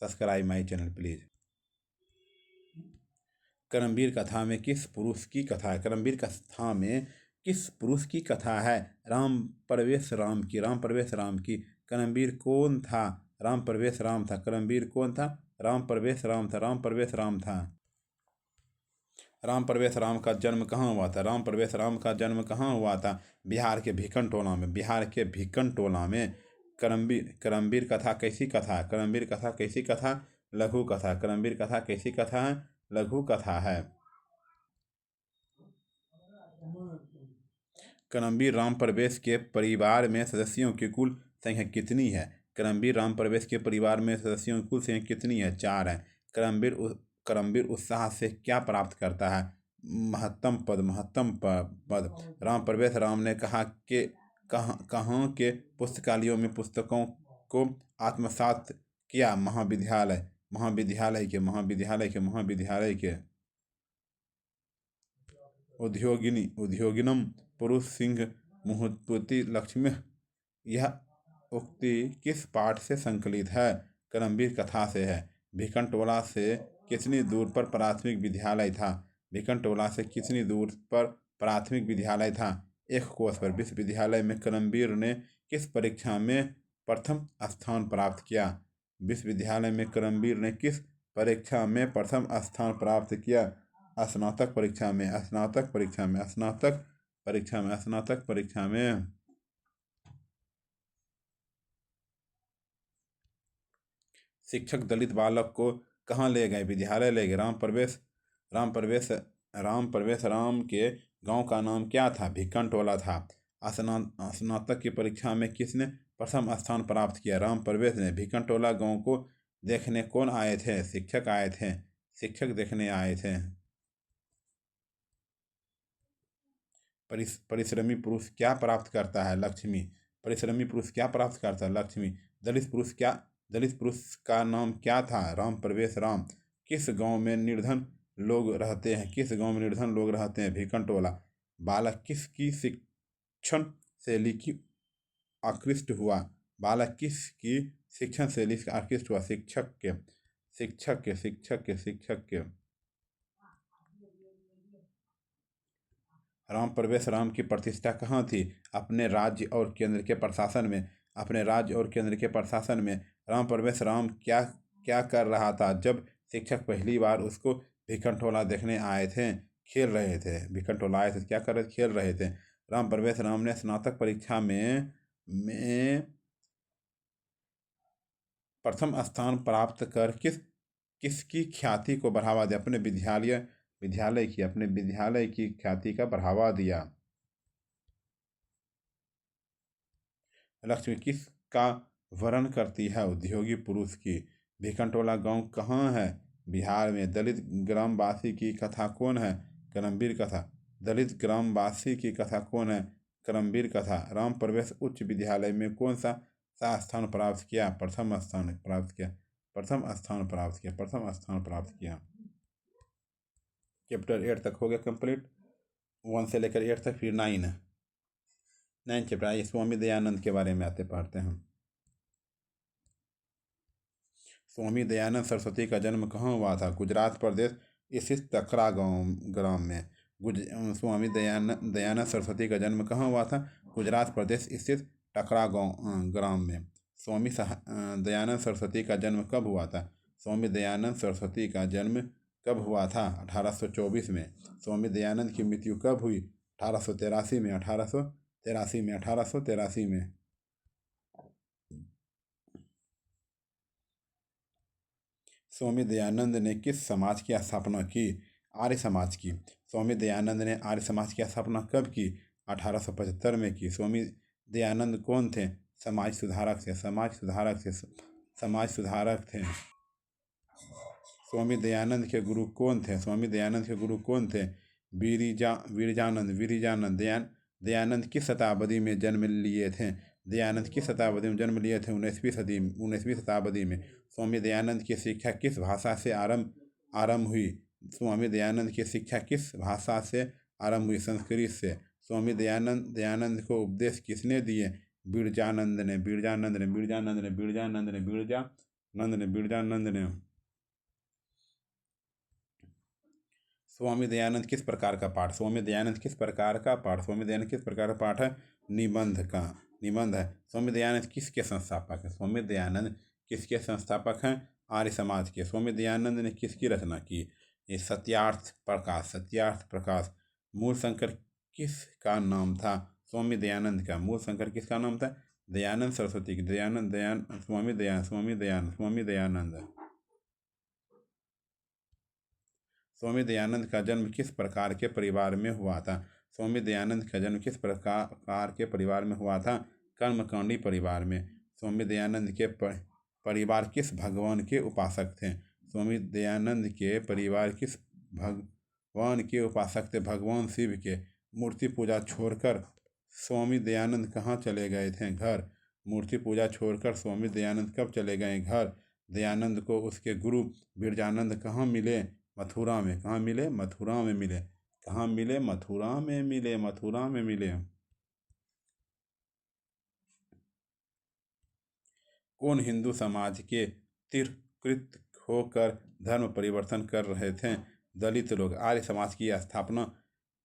subscribe my channel please. Karamveer कथा में किस पुरुष की कथा है? करमवीर कथा में किस पुरुष की कथा है? राम प्रवेश राम की। राम प्रवेश राम की। करमवीर कौन था? राम प्रवेश राम था। करमवीर कौन था? राम प्रवेश राम था। राम प्रवेश राम था। राम प्रवेश राम का जन्म कहाँ हुआ था? राम प्रवेश राम का जन्म कहाँ हुआ था? बिहार के भिकन टोला में। बिहार के भिकन टोला में। करमवीर कथा कैसी कथा है? करमवीर कथा कैसी कथा? लघु कथा। करमवीर कथा कैसी कथा है? लघु कथा है। करमवीर राम प्रवेश के परिवार में सदस्यों की कुल संख्या कितनी है? करमवीर राम प्रवेश के परिवार में सदस्यों की कुल संख्या कितनी है? 4 है। करमवीर उत्साह से क्या प्राप्त करता है? महत्तम पद। महत्तम पद। राम प्रवेश राम ने कहा कि कहाँ के पुस्तकालयों में पुस्तकों को आत्मसात किया? महाविद्यालय। महाविद्यालय के। महाविद्यालय के। महाविद्यालय के। उद्योगिनम पुरुष सिंह मुहूर्ति लक्ष्मी। यह उक्ति किस पाठ से संकलित है? करमवीर कथा से है। भिकन टोला से कितनी दूर पर प्राथमिक विद्यालय था? भिकन टोला से कितनी दूर पर प्राथमिक विद्यालय था? 1 कोस पर। विश्वविद्यालय में करमवीर ने किस परीक्षा में प्रथम स्थान प्राप्त किया? विश्वविद्यालय में करमवीर ने किस परीक्षा में प्रथम स्थान प्राप्त किया? स्नातक परीक्षा में। स्नातक परीक्षा में। स्नातक परीक्षा में। स्नातक परीक्षा में। शिक्षक दलित बालक को कहाँ ले गए? विद्यालय ले गए। राम प्रवेश राम के गांव का नाम क्या था? भिकन टोला था। स्नातक की परीक्षा में किसने प्रथम स्थान प्राप्त किया? राम प्रवेश ने। भिकन टोला गांव को देखने कौन आए थे? शिक्षक आए थे। शिक्षक देखने आए थे। परिश्रमी पुरुष क्या प्राप्त करता है? लक्ष्मी। परिश्रमी पुरुष क्या प्राप्त करता है? लक्ष्मी। दलित पुरुष का नाम क्या था? राम प्रवेश राम। किस गांव में निर्धन लोग रहते हैं? किस गांव में निर्धन लोग रहते हैं? भिकन टोला। बालक किसकी शिक्षण शैली की आकृष्ट हुआ? बालक किसकी शिक्षण शैली से आकृष्ट हुआ? शिक्षक के। शिक्षक के। शिक्षक के। शिक्षक के। राम प्रवेश राम की प्रतिष्ठा कहाँ थी? अपने राज्य और केंद्र के प्रशासन में। अपने राज्य और केंद्र के प्रशासन में। राम प्रवेश राम क्या क्या कर रहा था जब शिक्षक पहली बार उसको भिकन टोला देखने आए थे? खेल रहे थे। भिकन टोला आए थे, क्या कर रहे थे? खेल रहे थे। राम प्रवेश राम ने स्नातक परीक्षा में प्रथम स्थान प्राप्त कर किसकी ख्याति को बढ़ावा दिया? अपने विद्यालय की ख्याति का बढ़ावा दिया। लक्ष्मी किसका वर्ण करती है? उद्योगी पुरुष की। भिकन टोला गाँव कहाँ है? बिहार में। दलित ग्रामवासी की कथा कौन है? करमवीर कथा। दलित ग्रामवासी की कथा कौन है? करमवीर कथा। राम प्रवेश उच्च विद्यालय में कौन सा स्थान प्राप्त किया? प्रथम स्थान प्राप्त किया। प्रथम स्थान प्राप्त किया। प्रथम स्थान प्राप्त किया। चैप्टर 8 तक हो गया कंप्लीट। 1 से लेकर 8 तक। फिर 9 चैप्टर आइए स्वामी दयानंद के बारे में आते पढ़ते हैं। स्वामी दयानंद सरस्वती का जन्म कहाँ हुआ था? गुजरात प्रदेश स्थित तकरा ग्राम में। स्वामी दयानंद सरस्वती का जन्म कहाँ हुआ था? गुजरात प्रदेश स्थित टकरा ग्राम में। स्वामी दयानंद सरस्वती का जन्म कब हुआ था? स्वामी दयानंद सरस्वती का जन्म कब हुआ था? 1824 में। स्वामी दयानंद की मृत्यु कब हुई? 1883 में। 1883 में। 1883 में। स्वामी दयानंद ने किस समाज की स्थापना की? आर्य समाज की। स्वामी दयानंद ने आर्य समाज की स्थापना कब की? 1875 में की। स्वामी दयानंद कौन थे? समाज सुधारक थे। समाज सुधारक थे। स्वामी दयानंद के गुरु कौन थे? स्वामी दयानंद के गुरु कौन थे? वीरजानंद। दयानंद किस शताब्दी में जन्म लिए थे? दयानंद किस शताब्दी में जन्म लिए थे? 19वीं शताब्दी में। स्वामी दयानंद की शिक्षा किस भाषा से आरंभ हुई? स्वामी दयानंद की शिक्षा किस भाषा से आरंभ हुई? संस्कृत से। स्वामी दयानंद को उपदेश किसने दिए? बिरजानंद ने। स्वामी दयानंद किस प्रकार का पाठ? स्वामी दयानंद किस प्रकार का पाठ? स्वामी दयानंद किस प्रकार का पाठ है? निबंध है। स्वामी दयानंद किसके संस्थापक हैं? स्वामी दयानंद किसके संस्थापक हैं? आर्य समाज के। स्वामी दयानंद ने किसकी रचना की? ये सत्यार्थ प्रकाश। मूल शंकर किसका नाम था? स्वामी दयानंद का। मूल शंकर किसका नाम था? दयानंद सरस्वती की। स्वामी दयानंद। स्वामी दयानंद का जन्म किस प्रकार के परिवार में हुआ था? स्वामी दयानंद का जन्म किस प्रकार के परिवार में हुआ था? कर्मकांडी परिवार में। स्वामी दयानंद के परिवार किस भगवान के उपासक थे? स्वामी दयानंद के परिवार किस भगवान के उपासक थे? भगवान शिव के। मूर्ति पूजा छोड़कर स्वामी दयानंद कहाँ चले गए थे? घर। मूर्ति पूजा छोड़कर स्वामी दयानंद कब चले गए? घर। दयानंद को उसके गुरु बिरजानंद कहाँ मिले? मथुरा में। कहाँ मिले? मथुरा में मिले। कहाँ मिले? मथुरा में मिले। कौन हिंदू समाज के तिरस्कृत होकर धर्म परिवर्तन कर रहे थे? दलित लोग। आर्य समाज की स्थापना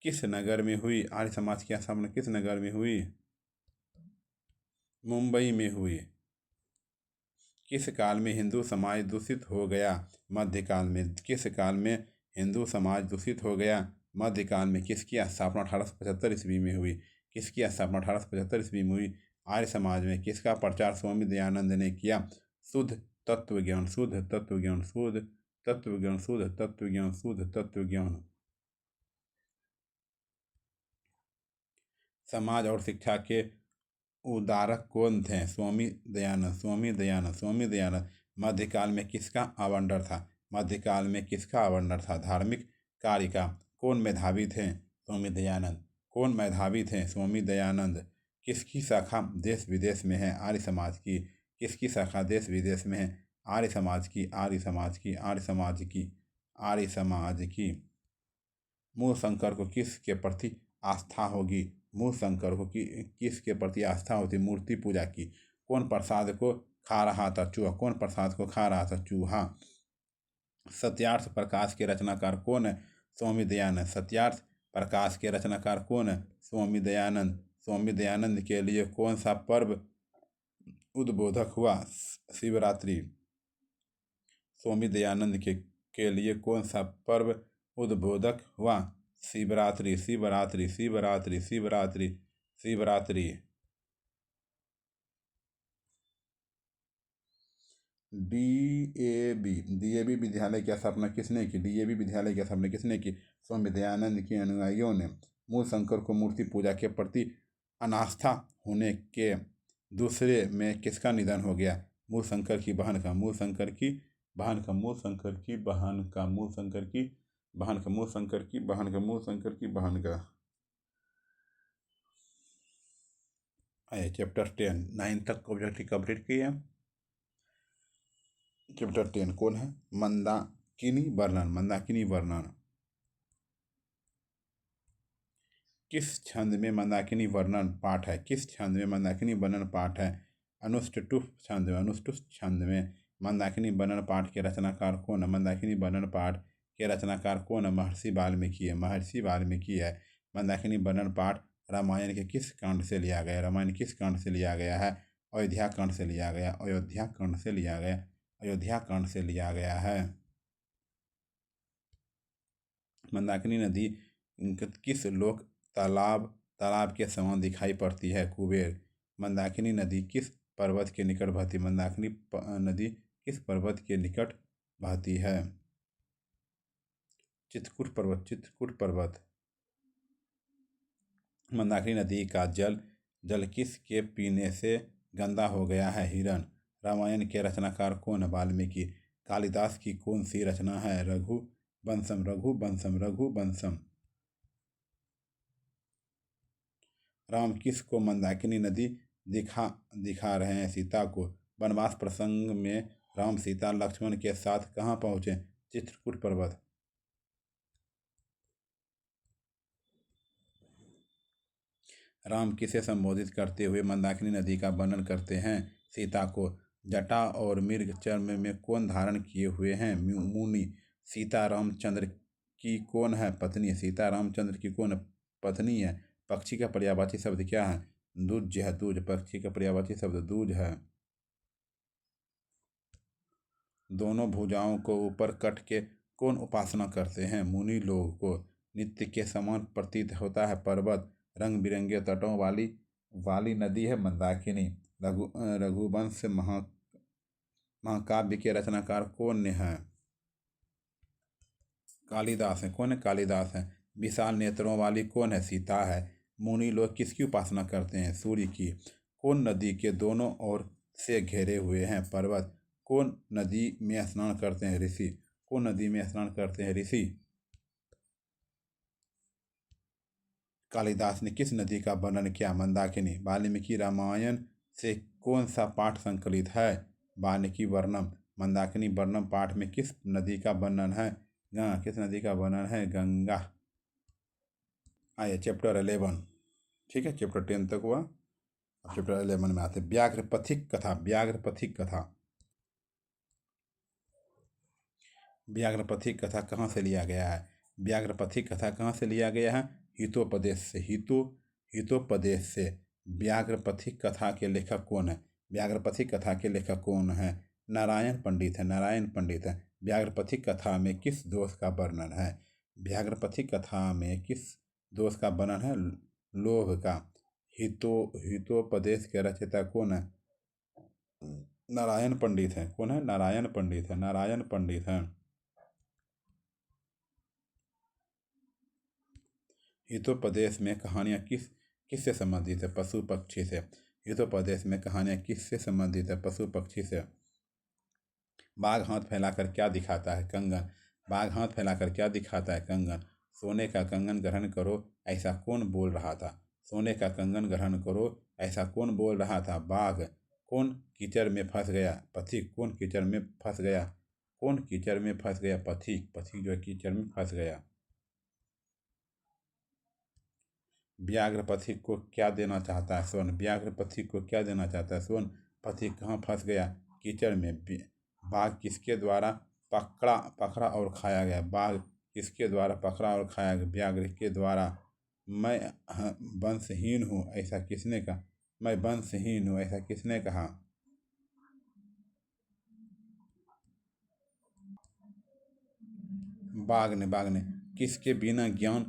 किस नगर में हुई? आर्य समाज की स्थापना किस नगर में हुई? मुंबई में हुई। किस काल में हिंदू समाज दूषित हो गया? मध्यकाल में। किस काल में हिंदू समाज दूषित हो गया? मध्यकाल में। किसकी स्थापना 1875 ईस्वी में हुई? किसकी स्थापना 1875 ईस्वी में हुई? आर्य समाज में। किसका प्रचार स्वामी दयानंद ने किया? शुद्ध तत्व ज्ञान। समाज और शिक्षा के उदारक कौन थे? स्वामी दयानंद। मध्यकाल में किसका आवंडर था? धार्मिक कार्य का। कौन मेधावी थे? स्वामी दयानंद। किसकी शाखा देश विदेश में है? आर्य समाज की। किसकी शाखा देश विदेश में है? आर्य समाज की। मूल शंकर को किसके प्रति आस्था होगी? किसके प्रति आस्था होती? मूर्ति पूजा की। कौन प्रसाद को खा रहा था? चूहा। सत्यार्थ प्रकाश के रचनाकार कौन है? स्वामी दयानंद। सत्यार्थ प्रकाश के रचनाकार कौन है? स्वामी दयानंद। स्वामी दयानंद के लिए कौन सा पर्व उद्बोधक हुआ? शिवरात्रि। स्वामी दयानंद के लिए कौन सा पर्व उद्बोधक हुआ? शिवरात्रि। डीएवी विद्यालय की स्थापना किसने की? स्वामी दयानंद के अनुयायियों ने। मूल शंकर को मूर्ति पूजा के प्रति अनास्था होने के दूसरे में किसका निधन हो गया? मूल शंकर की बहन का। चैप्टर 10 9 तक ऑब्जेक्टिव कंप्लीट किए। चैप्टर 10 कौन है? मंदाकिनी वर्णन। किस छंद में मंदाकिनी वर्णन पाठ है? अनुष्टुप छंद में। मंदाकिनी वर्णन पाठ के रचनाकार कौन है? महर्षि वाल्मीकि है। मंदाकिनी वर्णन पाठ रामायण के किस कांड से लिया गया है? अयोध्या कांड से लिया गया है। मंदाकिनी नदी किस लोक तालाब के समान दिखाई पड़ती है? कुबेर। मंदाकिनी नदी किस पर्वत के निकट बहती है? चित्रकूट पर्वत। मंदाकिनी नदी का जल किसके पीने से गंदा हो गया है? हिरण। रामायण के रचनाकार कौन है? वाल्मीकि। कालिदास की कौन सी रचना है? रघुवंशम। राम किसको मंदाकिनी नदी दिखा दिखा रहे हैं सीता को। वनवास प्रसंग में राम सीता लक्ष्मण के साथ कहाँ पहुँचे? चित्रकूट पर्वत। राम किसे संबोधित करते हुए मंदाकिनी नदी का वर्णन करते हैं? सीता को। जटा और मृग चर्म में कौन धारण किए हुए हैं? मुनि। सीता रामचंद्र की कौन है पत्नी? सीता रामचंद्र की कौन पत्नी है? पक्षी का पर्यायवाची शब्द क्या है? दूज है। दूज पक्षी का पर्यायवाची शब्द दूज है। दोनों भुजाओं को ऊपर कट के कौन उपासना करते हैं? मुनि लोग को। नित्य के समान प्रतीत होता है पर्वत। रंग बिरंगे तटों वाली वाली नदी है मंदाकिनी। रघुवंश महाकाव्य के रचनाकार कौन है? कालिदास है। कौन है? कालिदास है। विशाल नेत्रों वाली कौन है? सीता है। मुनि लोग किसकी उपासना करते हैं? सूर्य की। कौन नदी के दोनों ओर से घेरे हुए हैं? पर्वत। कौन नदी में स्नान करते हैं? ऋषि। कौन नदी में स्नान करते हैं? ऋषि। कालिदास ने किस नदी का वर्णन किया? मंदाकिनी। वाल्मीकि रामायण से कौन सा पाठ संकलित है? वाल्मीकि वर्णम। मंदाकिनी वर्णम पाठ में किस नदी का वर्णन है? गंगा। किस नदी का वर्णन है? गंगा। आइए चैप्टर 11। ठीक है, चैप्टर 10 तक हुआ। अब चैप्टर 11 में आते हैं। व्याघ्र पथिक कथा। व्याघ्र पथिक कथा। व्याघ्र पथिक कथा कहाँ से लिया गया है? व्याघ्र पथिक कथा कहाँ से लिया गया है? हितोपदेश से। हितोपदेश से। व्याघ्र पथिक कथा के लेखक कौन है? व्याघ्र पथिक कथा के लेखक कौन है? नारायण पंडित है। नारायण पंडित है। व्याघ्र पथिक कथा में किस दोष का वर्णन है? व्याघ्र पथिक कथा में किस दोष का वर्णन है? लोभ का। हितोपदेश के रचयिता कौन है? नारायण पंडित है। कौन है? नारायण पंडित है। नारायण पंडित है। हितोपदेश में कहानियाँ किससे संबंधित है? पशु पक्षी से। हितोपदेश में कहानियाँ किससे संबंधित है? पशु पक्षी से। बाघ हाथ फैलाकर क्या दिखाता है? कंगन। बाघ हाथ फैलाकर क्या दिखाता है? कंगन। सोने का कंगन ग्रहण करो, ऐसा कौन बोल रहा था? सोने का कंगन ग्रहण करो, ऐसा कौन बोल रहा था? बाघ। कौन कीचड़ में फंस गया? पथिक। कौन कीचड़ में फंस गया? कौन कीचड़ में फंस गया? पथिक। पथिक जो है कीचड़ में फंस गया। व्याघ्र पथिक को क्या देना चाहता है? स्वर्ण। व्याघ्र पथिक को क्या देना चाहता है? स्वर्ण। पथिक कहाँ फंस गया? कीचड़ में। बाघ किसके द्वारा पकड़ा और खाया गया? बाघ किसके द्वारा पकड़ा और खाया गया? व्याघ्र के द्वारा। मैं वंशहीन हूँ, ऐसा किसने कहा? मैं वंशहीन हूँ, ऐसा किसने कहा? बाघ ने। किसके बिना ज्ञान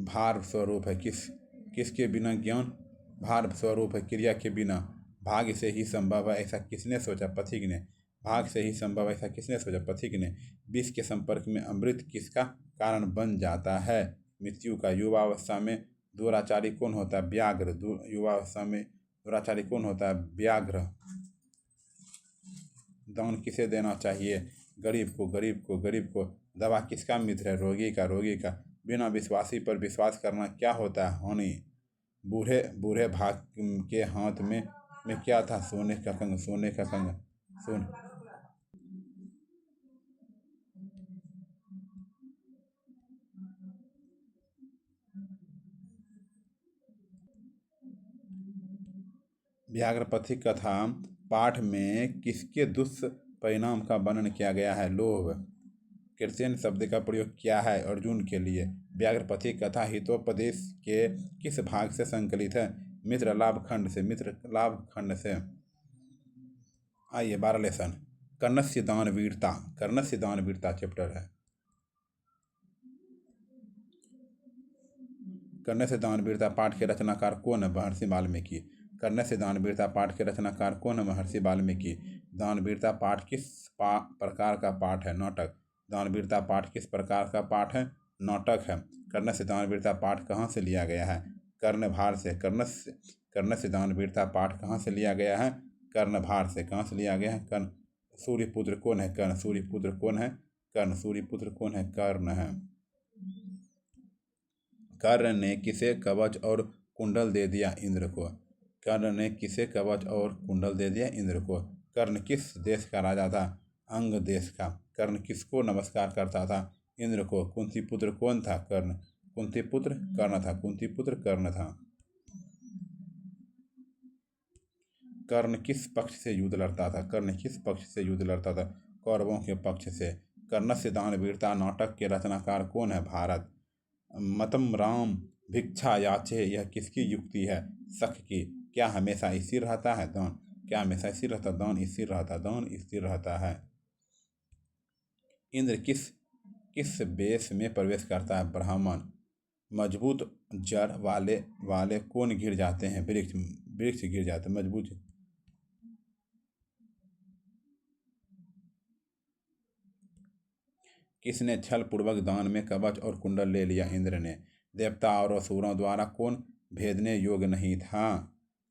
भार स्वरूप है? किसके बिना ज्ञान भार स्वरूप है? क्रिया के बिना। भाग से ही संभव है, ऐसा किसने सोचा? पथिक ने। भाग से ही संभव, ऐसा किसने सोचा? पथिक ने। विष के संपर्क में अमृत किसका कारण बन जाता है? मृत्यु का। युवावस्था में दुराचारी कौन होता है? व्याघ्र। युवावस्था में दुराचारी कौन होता है? व्याघ्र। दान किसे देना चाहिए? गरीब को। दवा किसका मित्र है? रोगी का। बिना विश्वासी पर विश्वास करना क्या होता है? हानि। बूढ़े भाग के हाथ में क्या था? सोने का कंगन। सोने। व्याघ्र पथिक कथा पाठ में किसके दुष्परिणाम का वर्णन किया गया है? लोभ। कृत्स्न शब्द का प्रयोग किया है अर्जुन के लिए। व्याघ्र पथिक कथा हितोपदेश के किस भाग से संकलित है? मित्र लाभ खंड से। आइए 12 लेसन। कर्णस्य दान वीरता चैप्टर है। कर्णस्य दान वीरता पाठ के रचनाकार कौन है? महर्षि वाल्मीकि। कर्णस्य दान वीरता पाठ के रचनाकार कौन है? महर्षि वाल्मीकि। दान वीरता पाठ किस प्रकार का पाठ है? नाटक। दान वीरता पाठ किस प्रकार का पाठ है? नाटक है। कर्णस्य दान वीरता पाठ कहाँ से लिया गया है? कर्णभार से। कर्णस्य दान वीरता पाठ कहाँ से लिया गया है? कर्णभार से। कहाँ से लिया गया है? कर्ण। सूर्यपुत्र कौन है? कर्ण। सूर्यपुत्र कौन है? कर्ण। सूर्यपुत्र कौन है? कर्ण है। कर्ण ने किसे कवच और कुंडल दे दिया? इंद्र को। कर्ण ने किसे कवच और कुंडल दे दिया? इंद्र को। कर्ण किस देश का राजा था? अंग देश का। कर्ण किसको नमस्कार करता था? इंद्र को। कुंती पुत्र कौन था? कर्ण। कुंती पुत्र कर्ण था। कुंती पुत्र कर्ण था। कर्ण किस पक्ष से युद्ध लड़ता था? कर्ण किस पक्ष से युद्ध लड़ता था? कौरवों के पक्ष से। कर्णस्य दान वीरता नाटक के रचनाकार कौन है? भारत। मतम राम भिक्षा याचे, यह किसकी युक्ति है? शक की। क्या हमेशा स्थिर रहता है? दान। क्या हमेशा स्थिर रहता? दान स्थिर रहता। दान स्थिर रहता है। इंद्र किस किस वेश में प्रवेश करता है? ब्राह्मण। मजबूत जड़ वाले कौन गिर जाते हैं? वृक्ष। वृक्ष गिर जाते हैं। मजबूत। किसने छल पूर्वक दान में कवच और कुंडल ले लिया? इंद्र ने। देवता और असुरों द्वारा कौन भेदने योग्य नहीं था?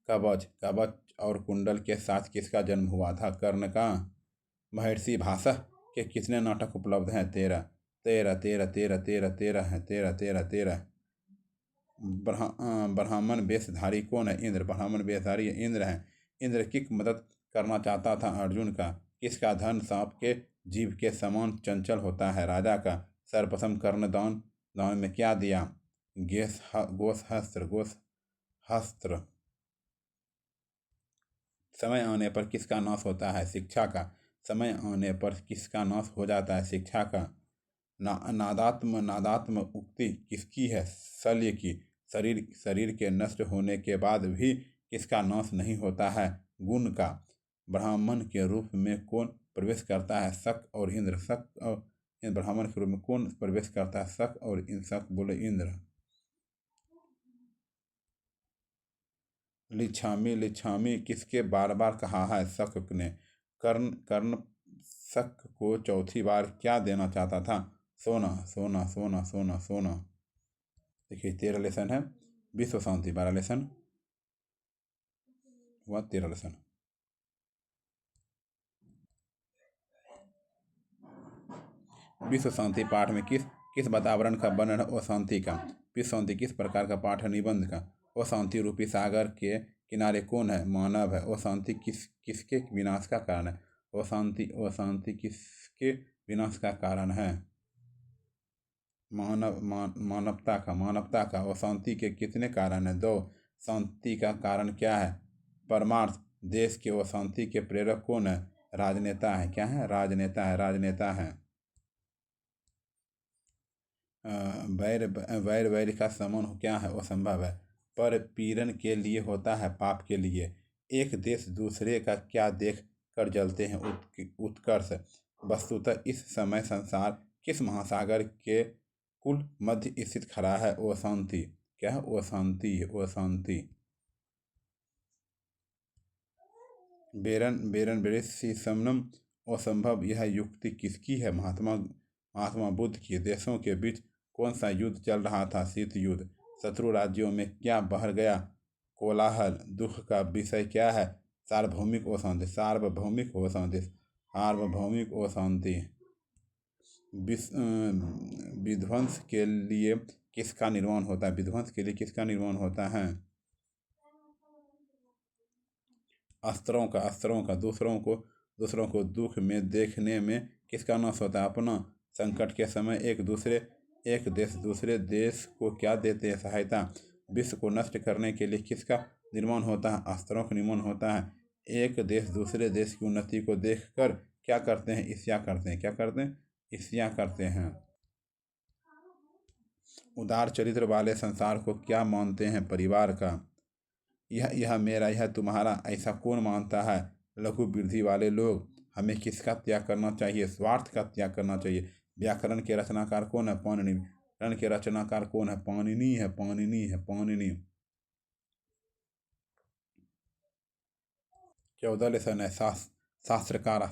कवच। कवच और कुंडल के साथ किसका जन्म हुआ था? कर्ण का। महर्षि भासह के कितने नाटक उपलब्ध हैं? 13। 13 13 13 13 13 है। 13 13 13। ब्राह्मण वेशधारी कौन है? इंद्र। ब्राह्मण वेशधारी इंद्र है। इंद्र की मदद करना चाहता था अर्जुन का। किसका धन सांप के जीव के समान चंचल होता है? राजा का। सर्वप्रथम कर्ण दान में क्या दिया? गोहस्त्र। समय आने पर किसका नाश होता है? शिक्षा का। समय आने पर किसका नाश हो जाता है? शिक्षा का। नादात्म उक्ति किसकी है? शल्य की। शरीर के नष्ट होने के बाद भी किसका नाश नहीं होता है? गुण का। ब्राह्मण के रूप में कौन प्रवेश करता है? शक और इंद्र। शक और ब्राह्मण के रूप में कौन प्रवेश करता है? शक और शक बोले इंद्र। लिच्छामी किसके बार बार कहा है? शक ने। कर्ण शक को चौथी बार क्या देना चाहता था? सोना सोना सोना सोना सोना। देखिए 13 लेसन है। विश्व शांति 12 लेसन हुआ। 13 लेसन। विश्व शांति पाठ में किस वातावरण का वर्णन है? अशांति का। विश्व शांति किस प्रकार का पाठ है? निबंध का। अशांति रूपी सागर के किनारे कौन है? मानव है। अशांति किसके विनाश का कारण है? अशांति किसके विनाश का कारण है? मानवता का। अशांति के कितने कारण है? 2। शांति का कारण क्या है? परमार्थ। देश के अशांति के प्रेरक कौन है? राजनेता है। क्या है? राजनेता है। वैर का समन क्या है? असंभव है। पर पीड़न के लिए होता है, पाप के लिए। एक देश दूसरे का क्या देख कर जलते हैं? उत्कर्ष। वस्तुतः इस समय संसार किस महासागर के कुल मध्य स्थित खड़ा है? अशांति। क्या है? अशांति। बेरन समनम असंभव, यह युक्ति किसकी है? महात्मा बुद्ध की। देशों के बीच कौन सा युद्ध चल रहा था? शीत युद्ध। शत्रु राज्यों में क्या बहर गया? कोलाहल। दुख का विषय क्या है? सार्वभौमिक अशांति। विध्वंस के लिए किसका निर्माण होता है? विध्वंस के लिए किसका निर्माण होता है? अस्त्रों का। दूसरों को दुख में देखने में किसका नाश होता है? अपना। संकट के समय एक देश दूसरे देश को क्या देते हैं? सहायता। विश्व को नष्ट करने के लिए किसका निर्माण होता है? अस्त्रों का निर्माण होता है। एक देश दूसरे देश की उन्नति को देखकर क्या करते हैं? ईर्ष्या करते हैं। क्या करते हैं? ईर्ष्या करते हैं। उदार चरित्र वाले संसार को क्या मानते हैं? परिवार का। यह मेरा, यह तुम्हारा, ऐसा कौन मानता है? लघु बुद्धि वाले लोग। हमें किसका त्याग करना चाहिए? स्वार्थ का त्याग करना चाहिए। व्याकरण के रचनाकार कौन है? पाणिनि। व्याकरण के रचनाकार कौन है? पाणिनि। 14 लेसन है। शास्त्रकारा।